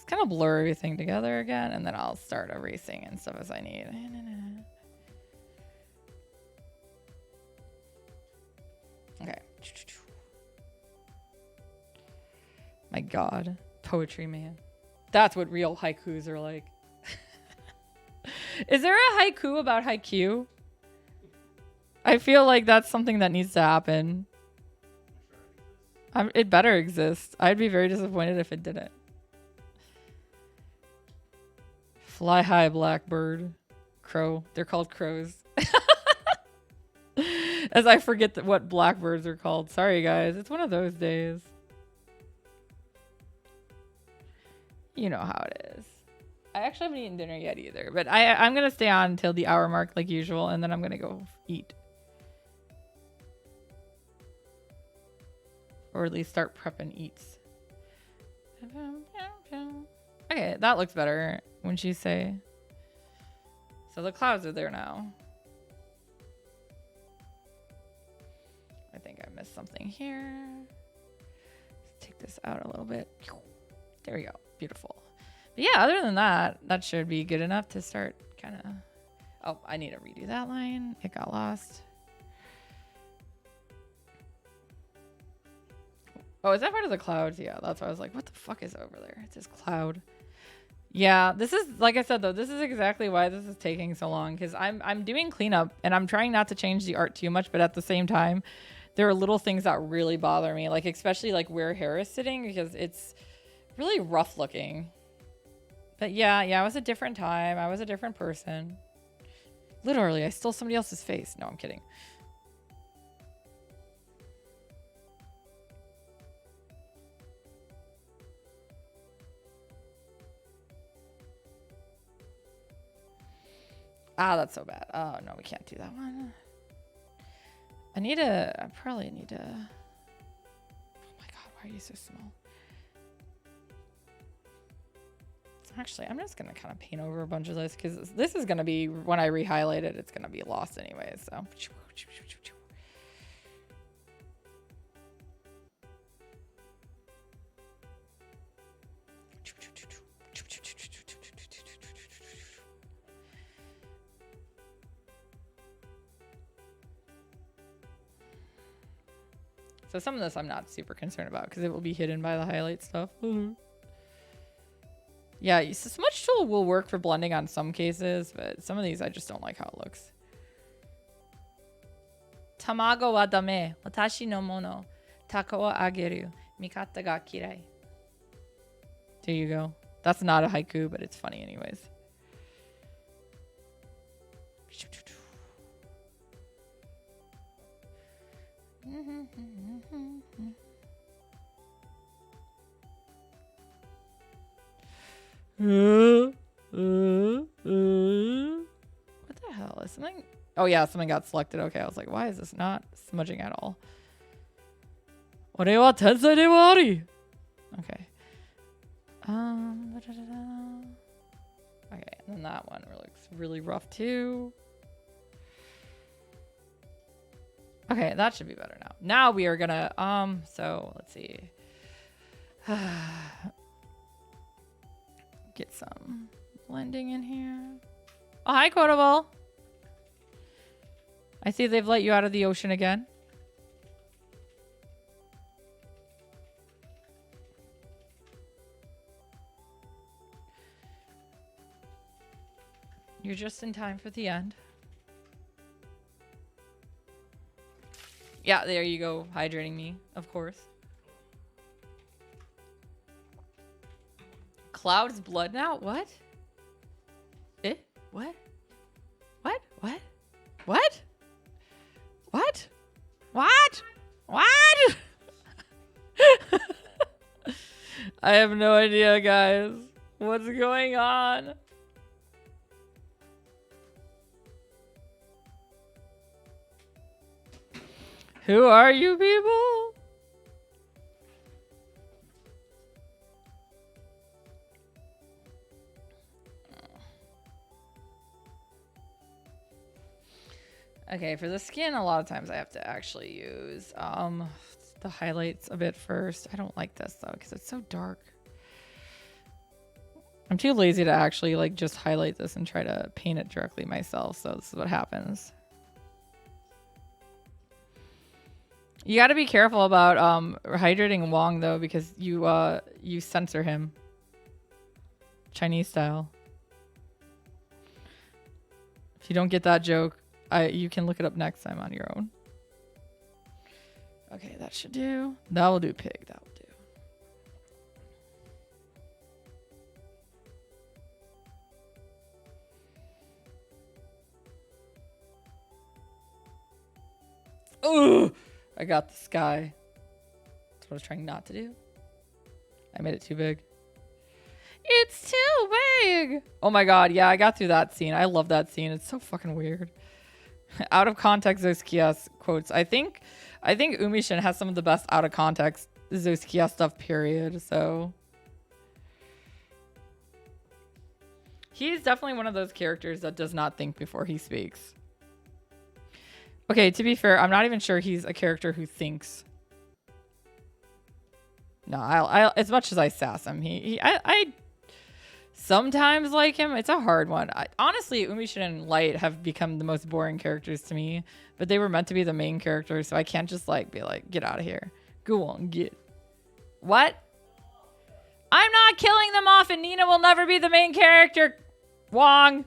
kind of blur everything together again. And then I'll start erasing and stuff as I need. Okay. My god. Poetry, man. That's what real haikus are like. Is there a haiku about haiku? I feel like that's something that needs to happen. It better exist. I'd be very disappointed if it didn't. Fly high, blackbird. Crow. They're called crows. As I forget what blackbirds are called. Sorry, guys. It's one of those days. You know how it is. I actually haven't eaten dinner yet either, but I'm gonna stay on until the hour mark like usual, and then I'm gonna go eat. Or at least start prepping eats. Okay, that looks better when she say. So the clouds are there now. I think I missed something here. Let's take this out a little bit. There we go. Beautiful. But yeah, other than that, that should be good enough to start kind of... Oh, I need to redo that line. It got lost. Oh, is that part of the clouds? Yeah, that's why I was like, what the fuck is over there? It says cloud. Yeah, this is, like I said, though, this is exactly why this is taking so long. Because I'm doing cleanup, and I'm trying not to change the art too much. But at the same time, there are little things that really bother me. Like, especially, like, where hair is sitting. Because it's really rough looking. But yeah, it was a different time. I was a different person. Literally, I stole somebody else's face. No, I'm kidding. Ah, that's so bad. Oh, no, we can't do that one. I probably need to... Oh my god, why are you so small? Actually, I'm just going to kind of paint over a bunch of this because this is going to be, when I re-highlight it, it's going to be lost anyway, so... So some of this I'm not super concerned about because it will be hidden by the highlight stuff. Yeah, so smudge tool will work for blending on some cases, but some of these I just don't like how it looks. Tamago wa dame, watashi no mono, tako wa ageru, mikata ga kirai. There you go. That's not a haiku, but it's funny anyways. What the hell is something? Oh yeah, something got selected. Okay, I was like, why is this not smudging at all? Ore wa tensei de wa ari. Okay. Okay, and then that one looks really rough too. Okay, that should be better now. Now we are gonna so let's see. Get some blending in here. Oh, hi, Quotable. I see they've let you out of the ocean again. You're just in time for the end. Yeah, there you go, hydrating me, of course. Cloud's blood now? What? Eh? What? What? What? What? What? What? What? I have no idea, guys. What's going on? Who are you people? Okay, for the skin, a lot of times I have to actually use the highlights a bit first. I don't like this though because it's so dark. I'm too lazy to actually like just highlight this and try to paint it directly myself. So this is what happens. You got to be careful about hydrating Wong though because you censor him Chinese style. If you don't get that joke, you can look it up next time on your own. Okay, that should do. That will do, pig. That will do. Ugh! I got the sky. That's what I was trying not to do. I made it too big. It's too big. Oh my god, yeah, I got through that scene. I love that scene. It's so fucking weird. Out of context Zoskia quotes. I think Umishin has some of the best out of context Zoskia stuff, period. So he's definitely one of those characters that does not think before he speaks. Okay, to be fair, I'm not even sure he's a character who thinks. No, I as much as I sass him, I sometimes like him. It's a hard one. Honestly, Umishin and Light have become the most boring characters to me, but they were meant to be the main characters, so I can't just like be like, get out of here. Go on, get. What? I'm not killing them off, and Nina will never be the main character. Wong.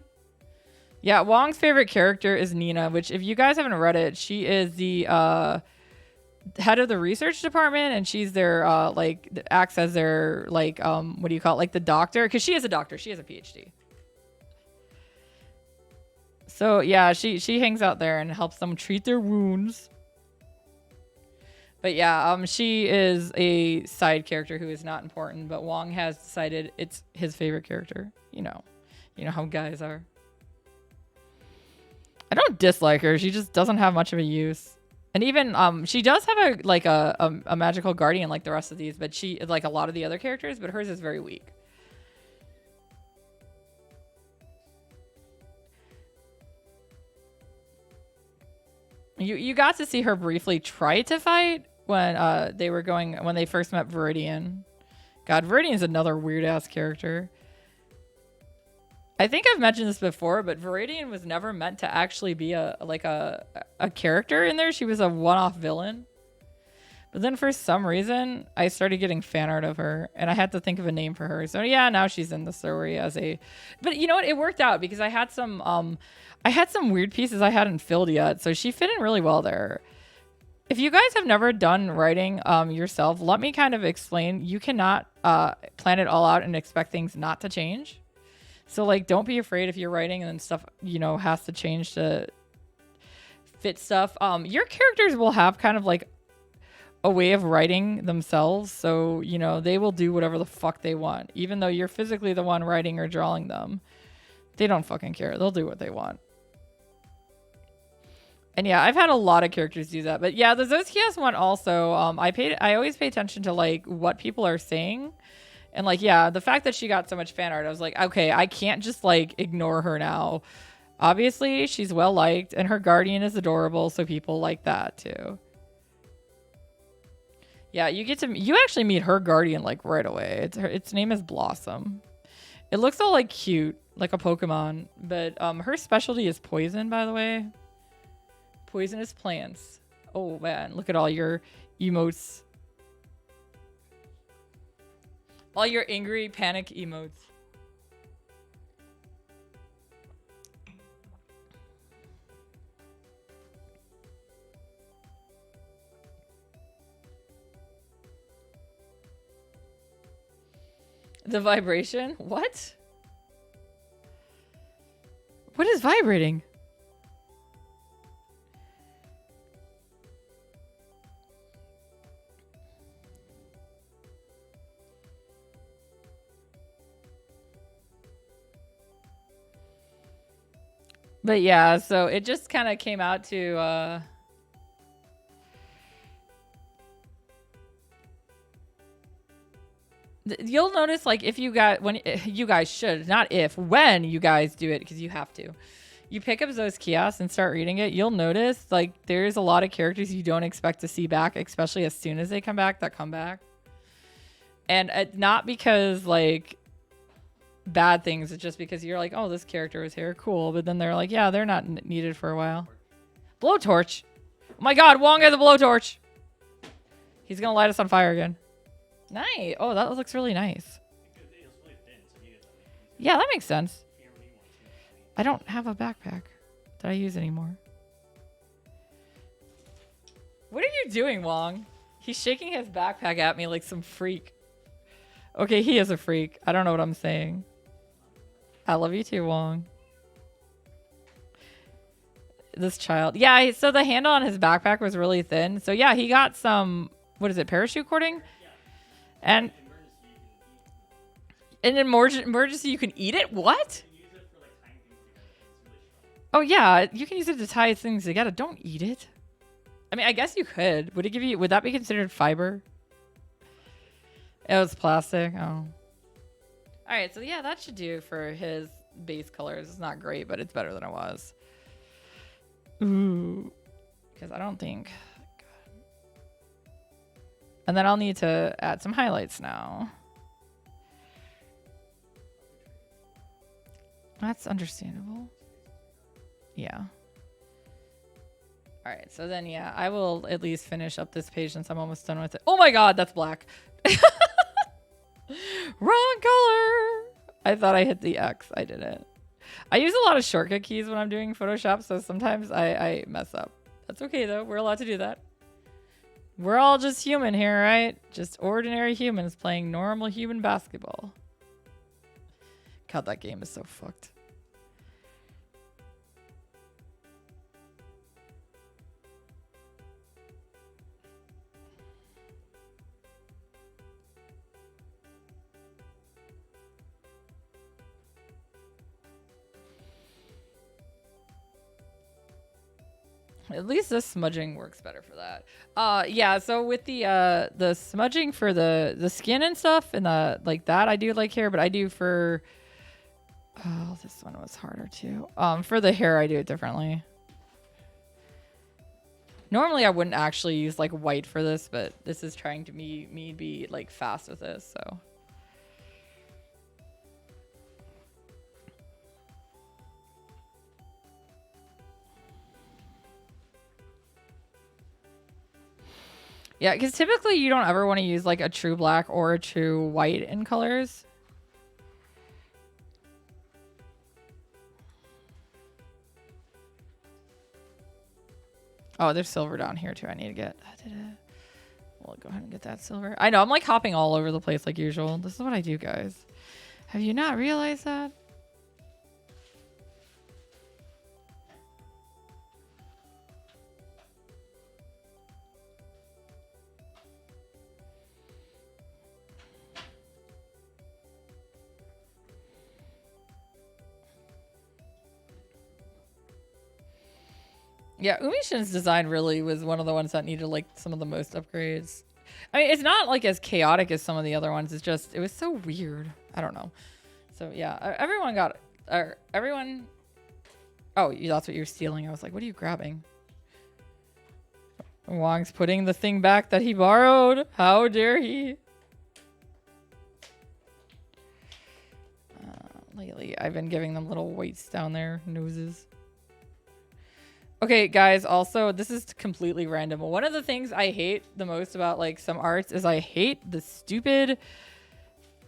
Yeah, Wong's favorite character is Nina, which if you guys haven't read it, she is the head of the research department, and she's their like acts as their like what do you call it, like the doctor, because she is a doctor, she has a PhD. So yeah, she hangs out there and helps them treat their wounds. But yeah, she is a side character who is not important, but Wong has decided it's his favorite character. You know how guys are. I don't dislike her, she just doesn't have much of a use. And even she does have a magical guardian like the rest of these, but she like a lot of the other characters, but hers is very weak. You got to see her briefly try to fight when when they first met Viridian. God, Viridian's another weird ass character. I think I've mentioned this before, but Viridian was never meant to actually be a character in there. She was a one-off villain. But then for some reason, I started getting fan art of her, and I had to think of a name for her. So yeah, now she's in the story as a. But you know what? It worked out because I had some weird pieces I hadn't filled yet, so she fit in really well there. If you guys have never done writing yourself, let me kind of explain. You cannot plan it all out and expect things not to change. So, like, don't be afraid if you're writing and then stuff, has to change to fit stuff. Your characters will have kind of, like, a way of writing themselves. So, they will do whatever the fuck they want. Even though you're physically the one writing or drawing them. They don't fucking care. They'll do what they want. And yeah, I've had a lot of characters do that. But yeah, the Zoskias one also, I always pay attention to, like, what people are saying. And like, yeah, the fact that she got so much fan art, I was like, okay, I can't just like ignore her now. Obviously, she's well liked and her guardian is adorable, so people like that too. Yeah, you actually meet her guardian like right away. Its name is Blossom. It looks all like cute, like a Pokemon, but her specialty is poison, by the way. Poisonous plants. Oh man, look at all your emotes. All your angry panic emotes. The vibration? What? What is vibrating? But yeah, so it just kind of came out to you'll notice, like, if you got when you guys should, not if, when you guys do it, because you have to. You pick up those kiosks and start reading it, you'll notice like there's a lot of characters you don't expect to see back, especially as soon as they come back, that come back. And not because like bad things, it's just because you're like, oh, this character was here, cool, but then they're like, yeah, they're not needed for a while. Blowtorch. Oh my god, Wong has a blowtorch. He's gonna light us on fire again. Nice. Oh, that looks really nice. Yeah, that makes sense. I don't have a backpack that I use anymore. What are you doing, Wong? He's shaking his backpack at me like some freak. Okay, he is a freak. I don't know what I'm saying. I love you too, Wong. This child. Yeah, so the handle on his backpack was really thin. So yeah, he got some, what is it, parachute cording? And In an emergency, you can eat it? What? You can use it for like tying things together. It's really strong. Oh, yeah. You can use it to tie things together. Don't eat it. I mean, I guess you could. Would that be considered fiber? It was plastic. Oh. All right. So, yeah, that should do for his base colors. It's not great, but it's better than it was. Ooh. Because I don't think... And then I'll need to add some highlights now. That's understandable. Yeah. All right. So then, yeah, I will at least finish up this page since I'm almost done with it. Oh my God, that's black. Wrong color. I thought I hit the X. I didn't. I use a lot of shortcut keys when I'm doing Photoshop, so sometimes I mess up. That's okay, though. We're allowed to do that. We're all just human here, right? Just ordinary humans playing normal human basketball. God, that game is so fucked. At least the smudging works better for that. Yeah, so with the smudging for the skin and stuff and the like that I do like hair, but I do for this one was harder too. For the hair I do it differently. Normally I wouldn't actually use like white for this, but this is trying to me be like fast with this, so. Yeah, because typically you don't ever want to use like a true black or a true white in colors. Oh, there's silver down here too. I need to get. We'll go ahead and get that silver. I know, I'm like hopping all over the place like usual. This is what I do, guys. Have you not realized that? Yeah, Umishin's design really was one of the ones that needed like some of the most upgrades. I mean, it's not like as chaotic as some of the other ones. It's just, it was so weird. I don't know. So yeah, everyone got, everyone. Oh, that's what you're stealing. I was like, what are you grabbing? Wong's putting the thing back that he borrowed. How dare he? Lately, I've been giving them little weights down their noses. Okay, guys, also, this is completely random. One of the things I hate the most about, like, some arts is I hate the stupid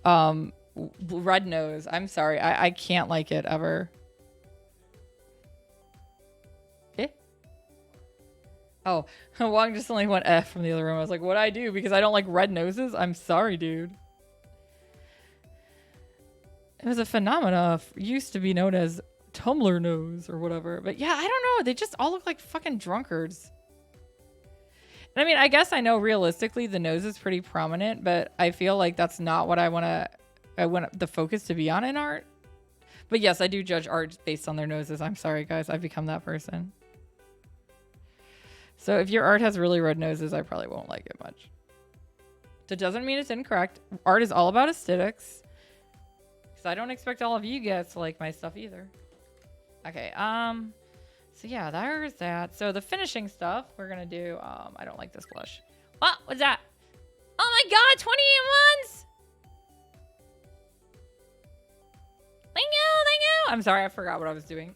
red nose. I'm sorry. I can't like it ever. Eh? Oh, Wong just only went F from the other room. I was like, what'd I do? Because I don't like red noses? I'm sorry, dude. It was a phenomena. Used to be known as Tumblr nose or whatever. But yeah, I don't know. They just all look like fucking drunkards. And I mean, I guess I know realistically the nose is pretty prominent, but I feel like that's not what I want the focus to be on in art. But yes, I do judge art based on their noses. I'm sorry, guys. I've become that person. So if your art has really red noses, I probably won't like it much. That doesn't mean it's incorrect. Art is all about aesthetics. Because I don't expect all of you guys to like my stuff either. Okay, so yeah, there's that. So the finishing stuff, we're gonna do, I don't like this blush. What was that? Oh my God, 28 months! Thank you! I'm sorry, I forgot what I was doing.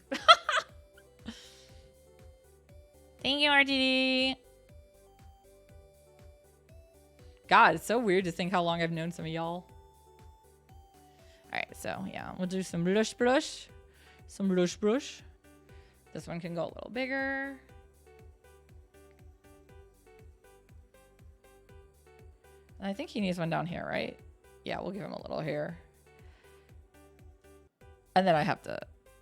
Thank you, RTD. God, it's so weird to think how long I've known some of y'all. All right, so yeah, we'll do some blush. Some blush. This one can go a little bigger. And I think he needs one down here, right? Yeah, we'll give him a little here. And then I have to...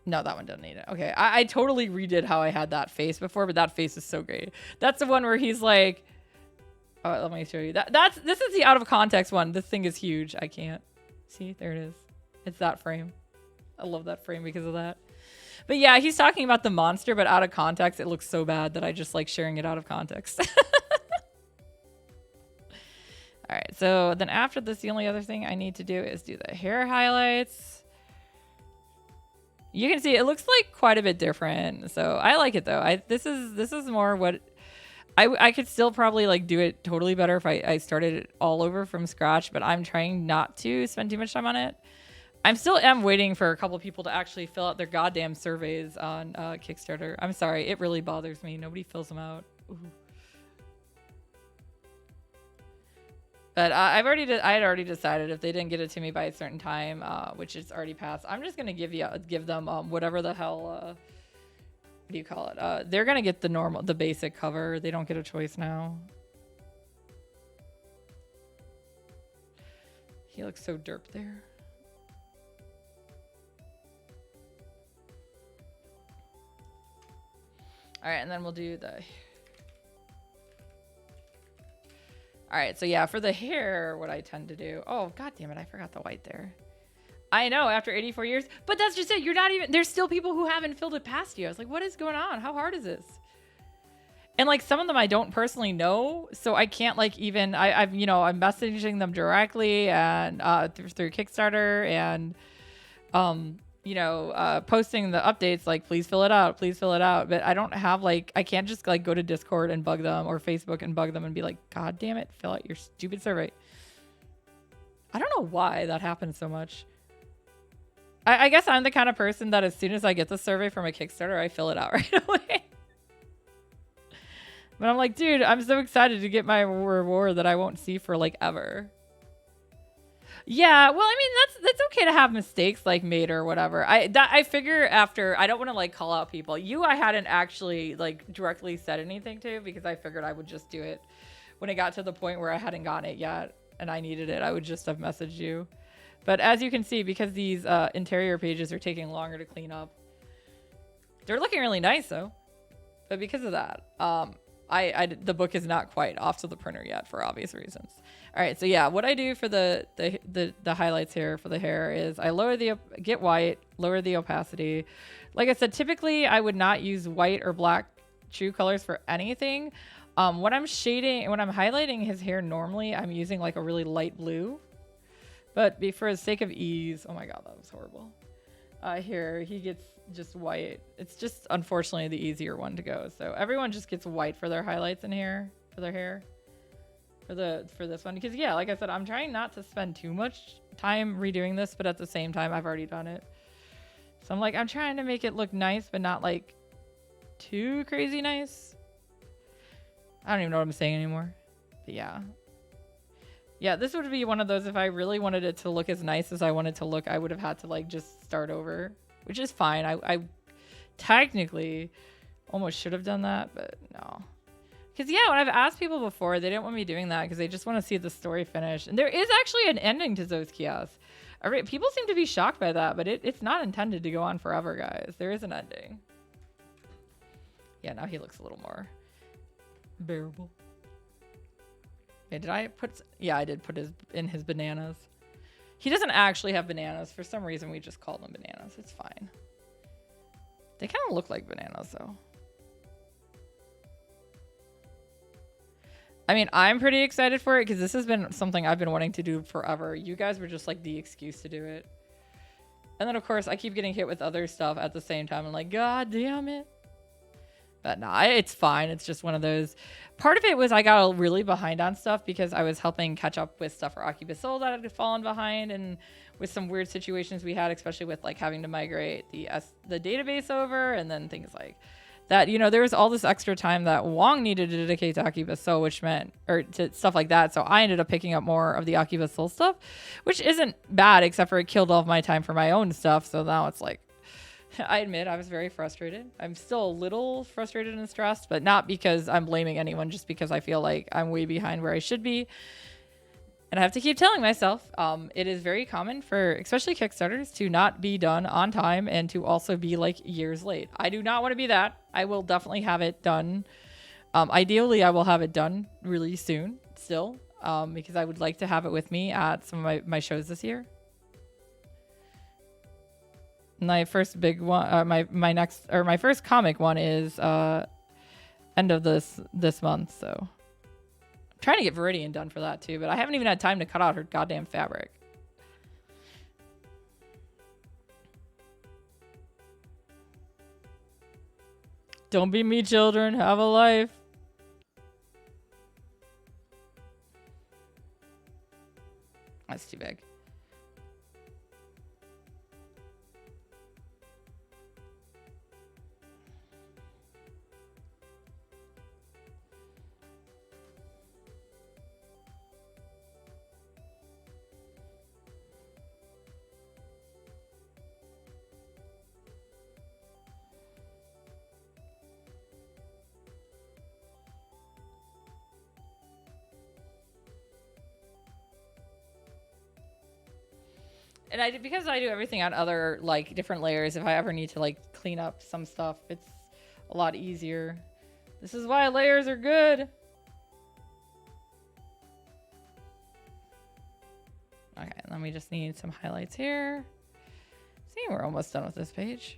No, that one doesn't need it. Okay, I totally redid how I had that face before, but that face is so great. That's the one where he's like... Oh, let me show you. This is the out of context one. This thing is huge. I can't. See, there it is. It's that frame. I love that frame because of that. But yeah, he's talking about the monster, but out of context, it looks so bad that I just like sharing it out of context. All right, so then after this, the only other thing I need to do is do the hair highlights. You can see it looks like quite a bit different. So I like it though. This is more what I could still probably like do it totally better if I started it all over from scratch, but I'm trying not to spend too much time on it. I'm still waiting for a couple people to actually fill out their goddamn surveys on Kickstarter. I'm sorry, it really bothers me. Nobody fills them out. Ooh. But I had already decided if they didn't get it to me by a certain time, which is already passed, I'm just gonna give them whatever the hell. What do you call it? They're gonna get the basic cover. They don't get a choice now. He looks so derp there. All right, and then we'll do the... All right, so yeah, for the hair, what I tend to do... Oh, god damn it, I forgot the white there. I know, after 84 years. But that's just it. You're not even... There's still people who haven't filled it past you. I was like, what is going on? How hard is this? And like some of them I don't personally know, so I can't like even... I'm messaging them directly and through Kickstarter and... posting the updates like, please fill it out, please fill it out. But I don't have like, I can't just like go to Discord and bug them or Facebook and bug them and be like, god damn it, fill out your stupid survey. I don't know why that happens so much. I guess I'm the kind of person that as soon as I get the survey from a Kickstarter, I fill it out right away. But I'm like, dude, I'm so excited to get my reward that I won't see for like ever. Yeah, well, I mean, that's okay to have mistakes like made or whatever. I figure after, I don't want to like call out people. I hadn't actually like directly said anything to because I figured I would just do it when it got to the point where I hadn't gotten it yet and I needed it. I would just have messaged you. But as you can see, because these interior pages are taking longer to clean up, they're looking really nice though. But because of that, the book is not quite off to the printer yet for obvious reasons. All right, so yeah, what I do for the highlights here for the hair is I get white, lower the opacity. Like I said, typically I would not use white or black true colors for anything. When I'm highlighting his hair normally, I'm using like a really light blue. But for the sake of ease, oh my god, that was horrible. Here, he gets just white. It's just unfortunately the easier one to go. So everyone just gets white for their highlights in here, for their hair. For this one, because yeah, like I said, I'm trying not to spend too much time redoing this, but at the same time I've already done it, so I'm like, I'm trying to make it look nice but not like too crazy nice. I don't even know what I'm saying anymore. But yeah, this would be one of those, if I really wanted it to look as nice as I wanted to look, I would have had to like just start over, which is fine. I technically almost should have done that, but no. Because, yeah, when I've asked people before, they didn't want me doing that because they just want to see the story finish. And there is actually an ending to Zoe's Kiosk. People seem to be shocked by that, but it's not intended to go on forever, guys. There is an ending. Yeah, now he looks a little more bearable. Okay, did I put... Yeah, I did put in his bananas. He doesn't actually have bananas. For some reason, we just call them bananas. It's fine. They kind of look like bananas, though. I mean, I'm pretty excited for it because this has been something I've been wanting to do forever. You guys were just like the excuse to do it. And then, of course, I keep getting hit with other stuff at the same time. I'm like, god damn it. But no, it's fine. It's just one of those. Part of it was I got really behind on stuff because I was helping catch up with stuff for Occupus Soul that had fallen behind, and with some weird situations we had, especially with like having to migrate the database over, and then things like that. There was all this extra time that Wong needed to dedicate to Occupus Soul, which meant, or to stuff like that. So I ended up picking up more of the Occupus Soul stuff, which isn't bad, except for it killed all of my time for my own stuff. So now it's like, I admit I was very frustrated. I'm still a little frustrated and stressed, but not because I'm blaming anyone, just because I feel like I'm way behind where I should be. And I have to keep telling myself, it is very common for especially Kickstarters to not be done on time and to also be like years late. I do not want to be that. I will definitely have it done. Ideally, I will have it done really soon still, because I would like to have it with me at some of my shows this year. My first big one, my first comic one is end of this month. So I'm trying to get Viridian done for that too, but I haven't even had time to cut out her goddamn fabric. Don't be me, children. Have a life. That's too big. And because I do everything on other like different layers, if I ever need to like clean up some stuff, it's a lot easier. This is why layers are good. Okay, and then we just need some highlights here. See, we're almost done with this page.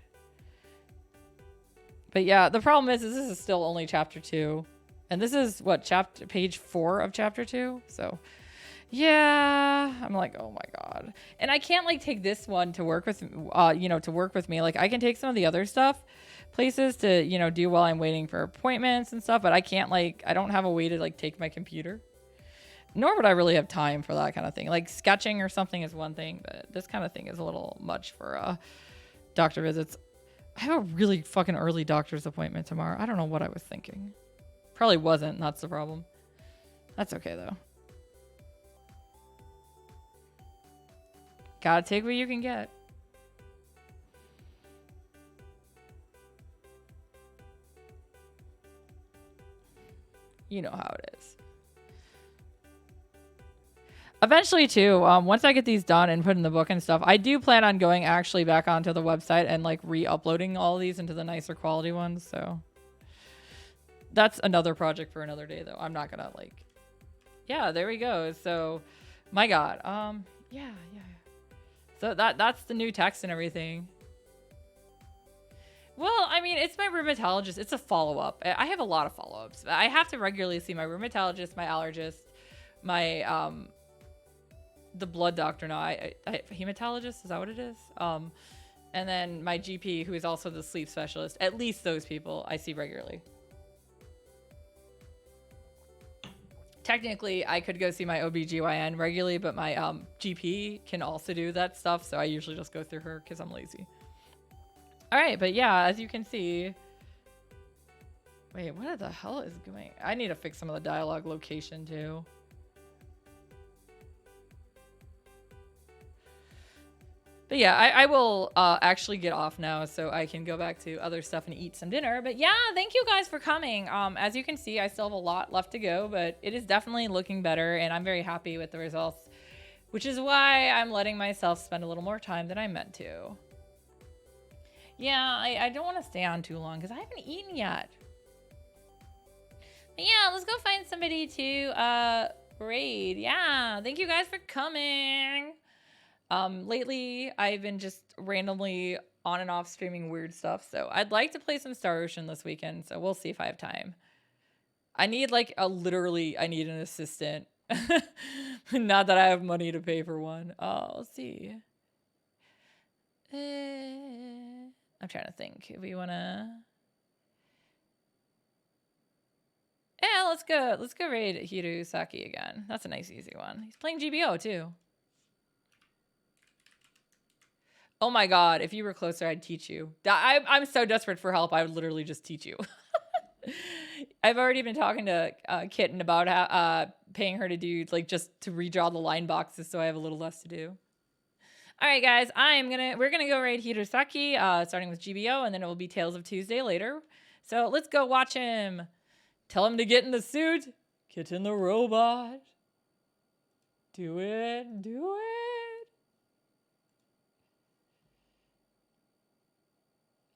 But yeah, the problem is this is still only chapter 2. And this is what, page 4 of chapter 2? So yeah, I'm like, oh my god. And I can't like take this one to work with, to work with me. Like I can take some of the other stuff places to, do while I'm waiting for appointments and stuff. But I can't like, I don't have a way to like take my computer. Nor would I really have time for that kind of thing. Like sketching or something is one thing, but this kind of thing is a little much for doctor visits. I have a really fucking early doctor's appointment tomorrow. I don't know what I was thinking. Probably wasn't. That's the problem. That's okay though. Gotta take what you can get. You know how it is. Eventually too, once I get these done and put in the book and stuff, I do plan on going actually back onto the website and like re-uploading all these into the nicer quality ones. So that's another project for another day though. I'm not gonna like, yeah, there we go. So my God. Yeah. So that's the new text and everything. Well, I mean, it's my rheumatologist. It's a follow-up. I have a lot of follow-ups. I have to regularly see my rheumatologist, my allergist, my the blood doctor now. I hematologist, is that what it is? And then my GP, who is also the sleep specialist. At least those people I see regularly. Technically, I could go see my OBGYN regularly, but my GP can also do that stuff. So I usually just go through her because I'm lazy. All right, but yeah, as you can see. Wait, what the hell is going? I need to fix some of the dialogue location too. But yeah, I will actually get off now so I can go back to other stuff and eat some dinner. But yeah, thank you guys for coming. As you can see, I still have a lot left to go, but it is definitely looking better and I'm very happy with the results, which is why I'm letting myself spend a little more time than I meant to. Yeah, I don't want to stay on too long because I haven't eaten yet. But yeah, let's go find somebody to raid. Yeah, thank you guys for coming. Lately I've been just randomly on and off streaming weird stuff, so I'd like to play some Star Ocean this weekend, so we'll see if I have time. I need like I need an assistant. Not that I have money to pay for one. Let's see. I'm trying to think if we wanna. Yeah, let's go raid Hirosaki again. That's a nice easy one. He's playing GBO too. Oh my god, if you were closer, I'd teach you. I'm so desperate for help, I would literally just teach you. I've already been talking to Kitten about how, paying her to do, like, just to redraw the line boxes so I have a little less to do. All right, guys, we're gonna go raid Hirosaki, starting with GBO, and then it will be Tales of Tuesday later. So let's go watch him. Tell him to get in the suit. Kitten the robot. Do it. Do it.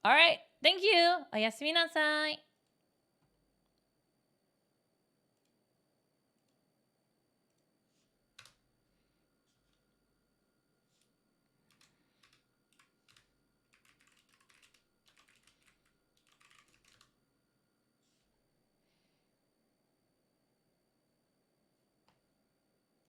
All right. Thank you. Oyasumi nasai.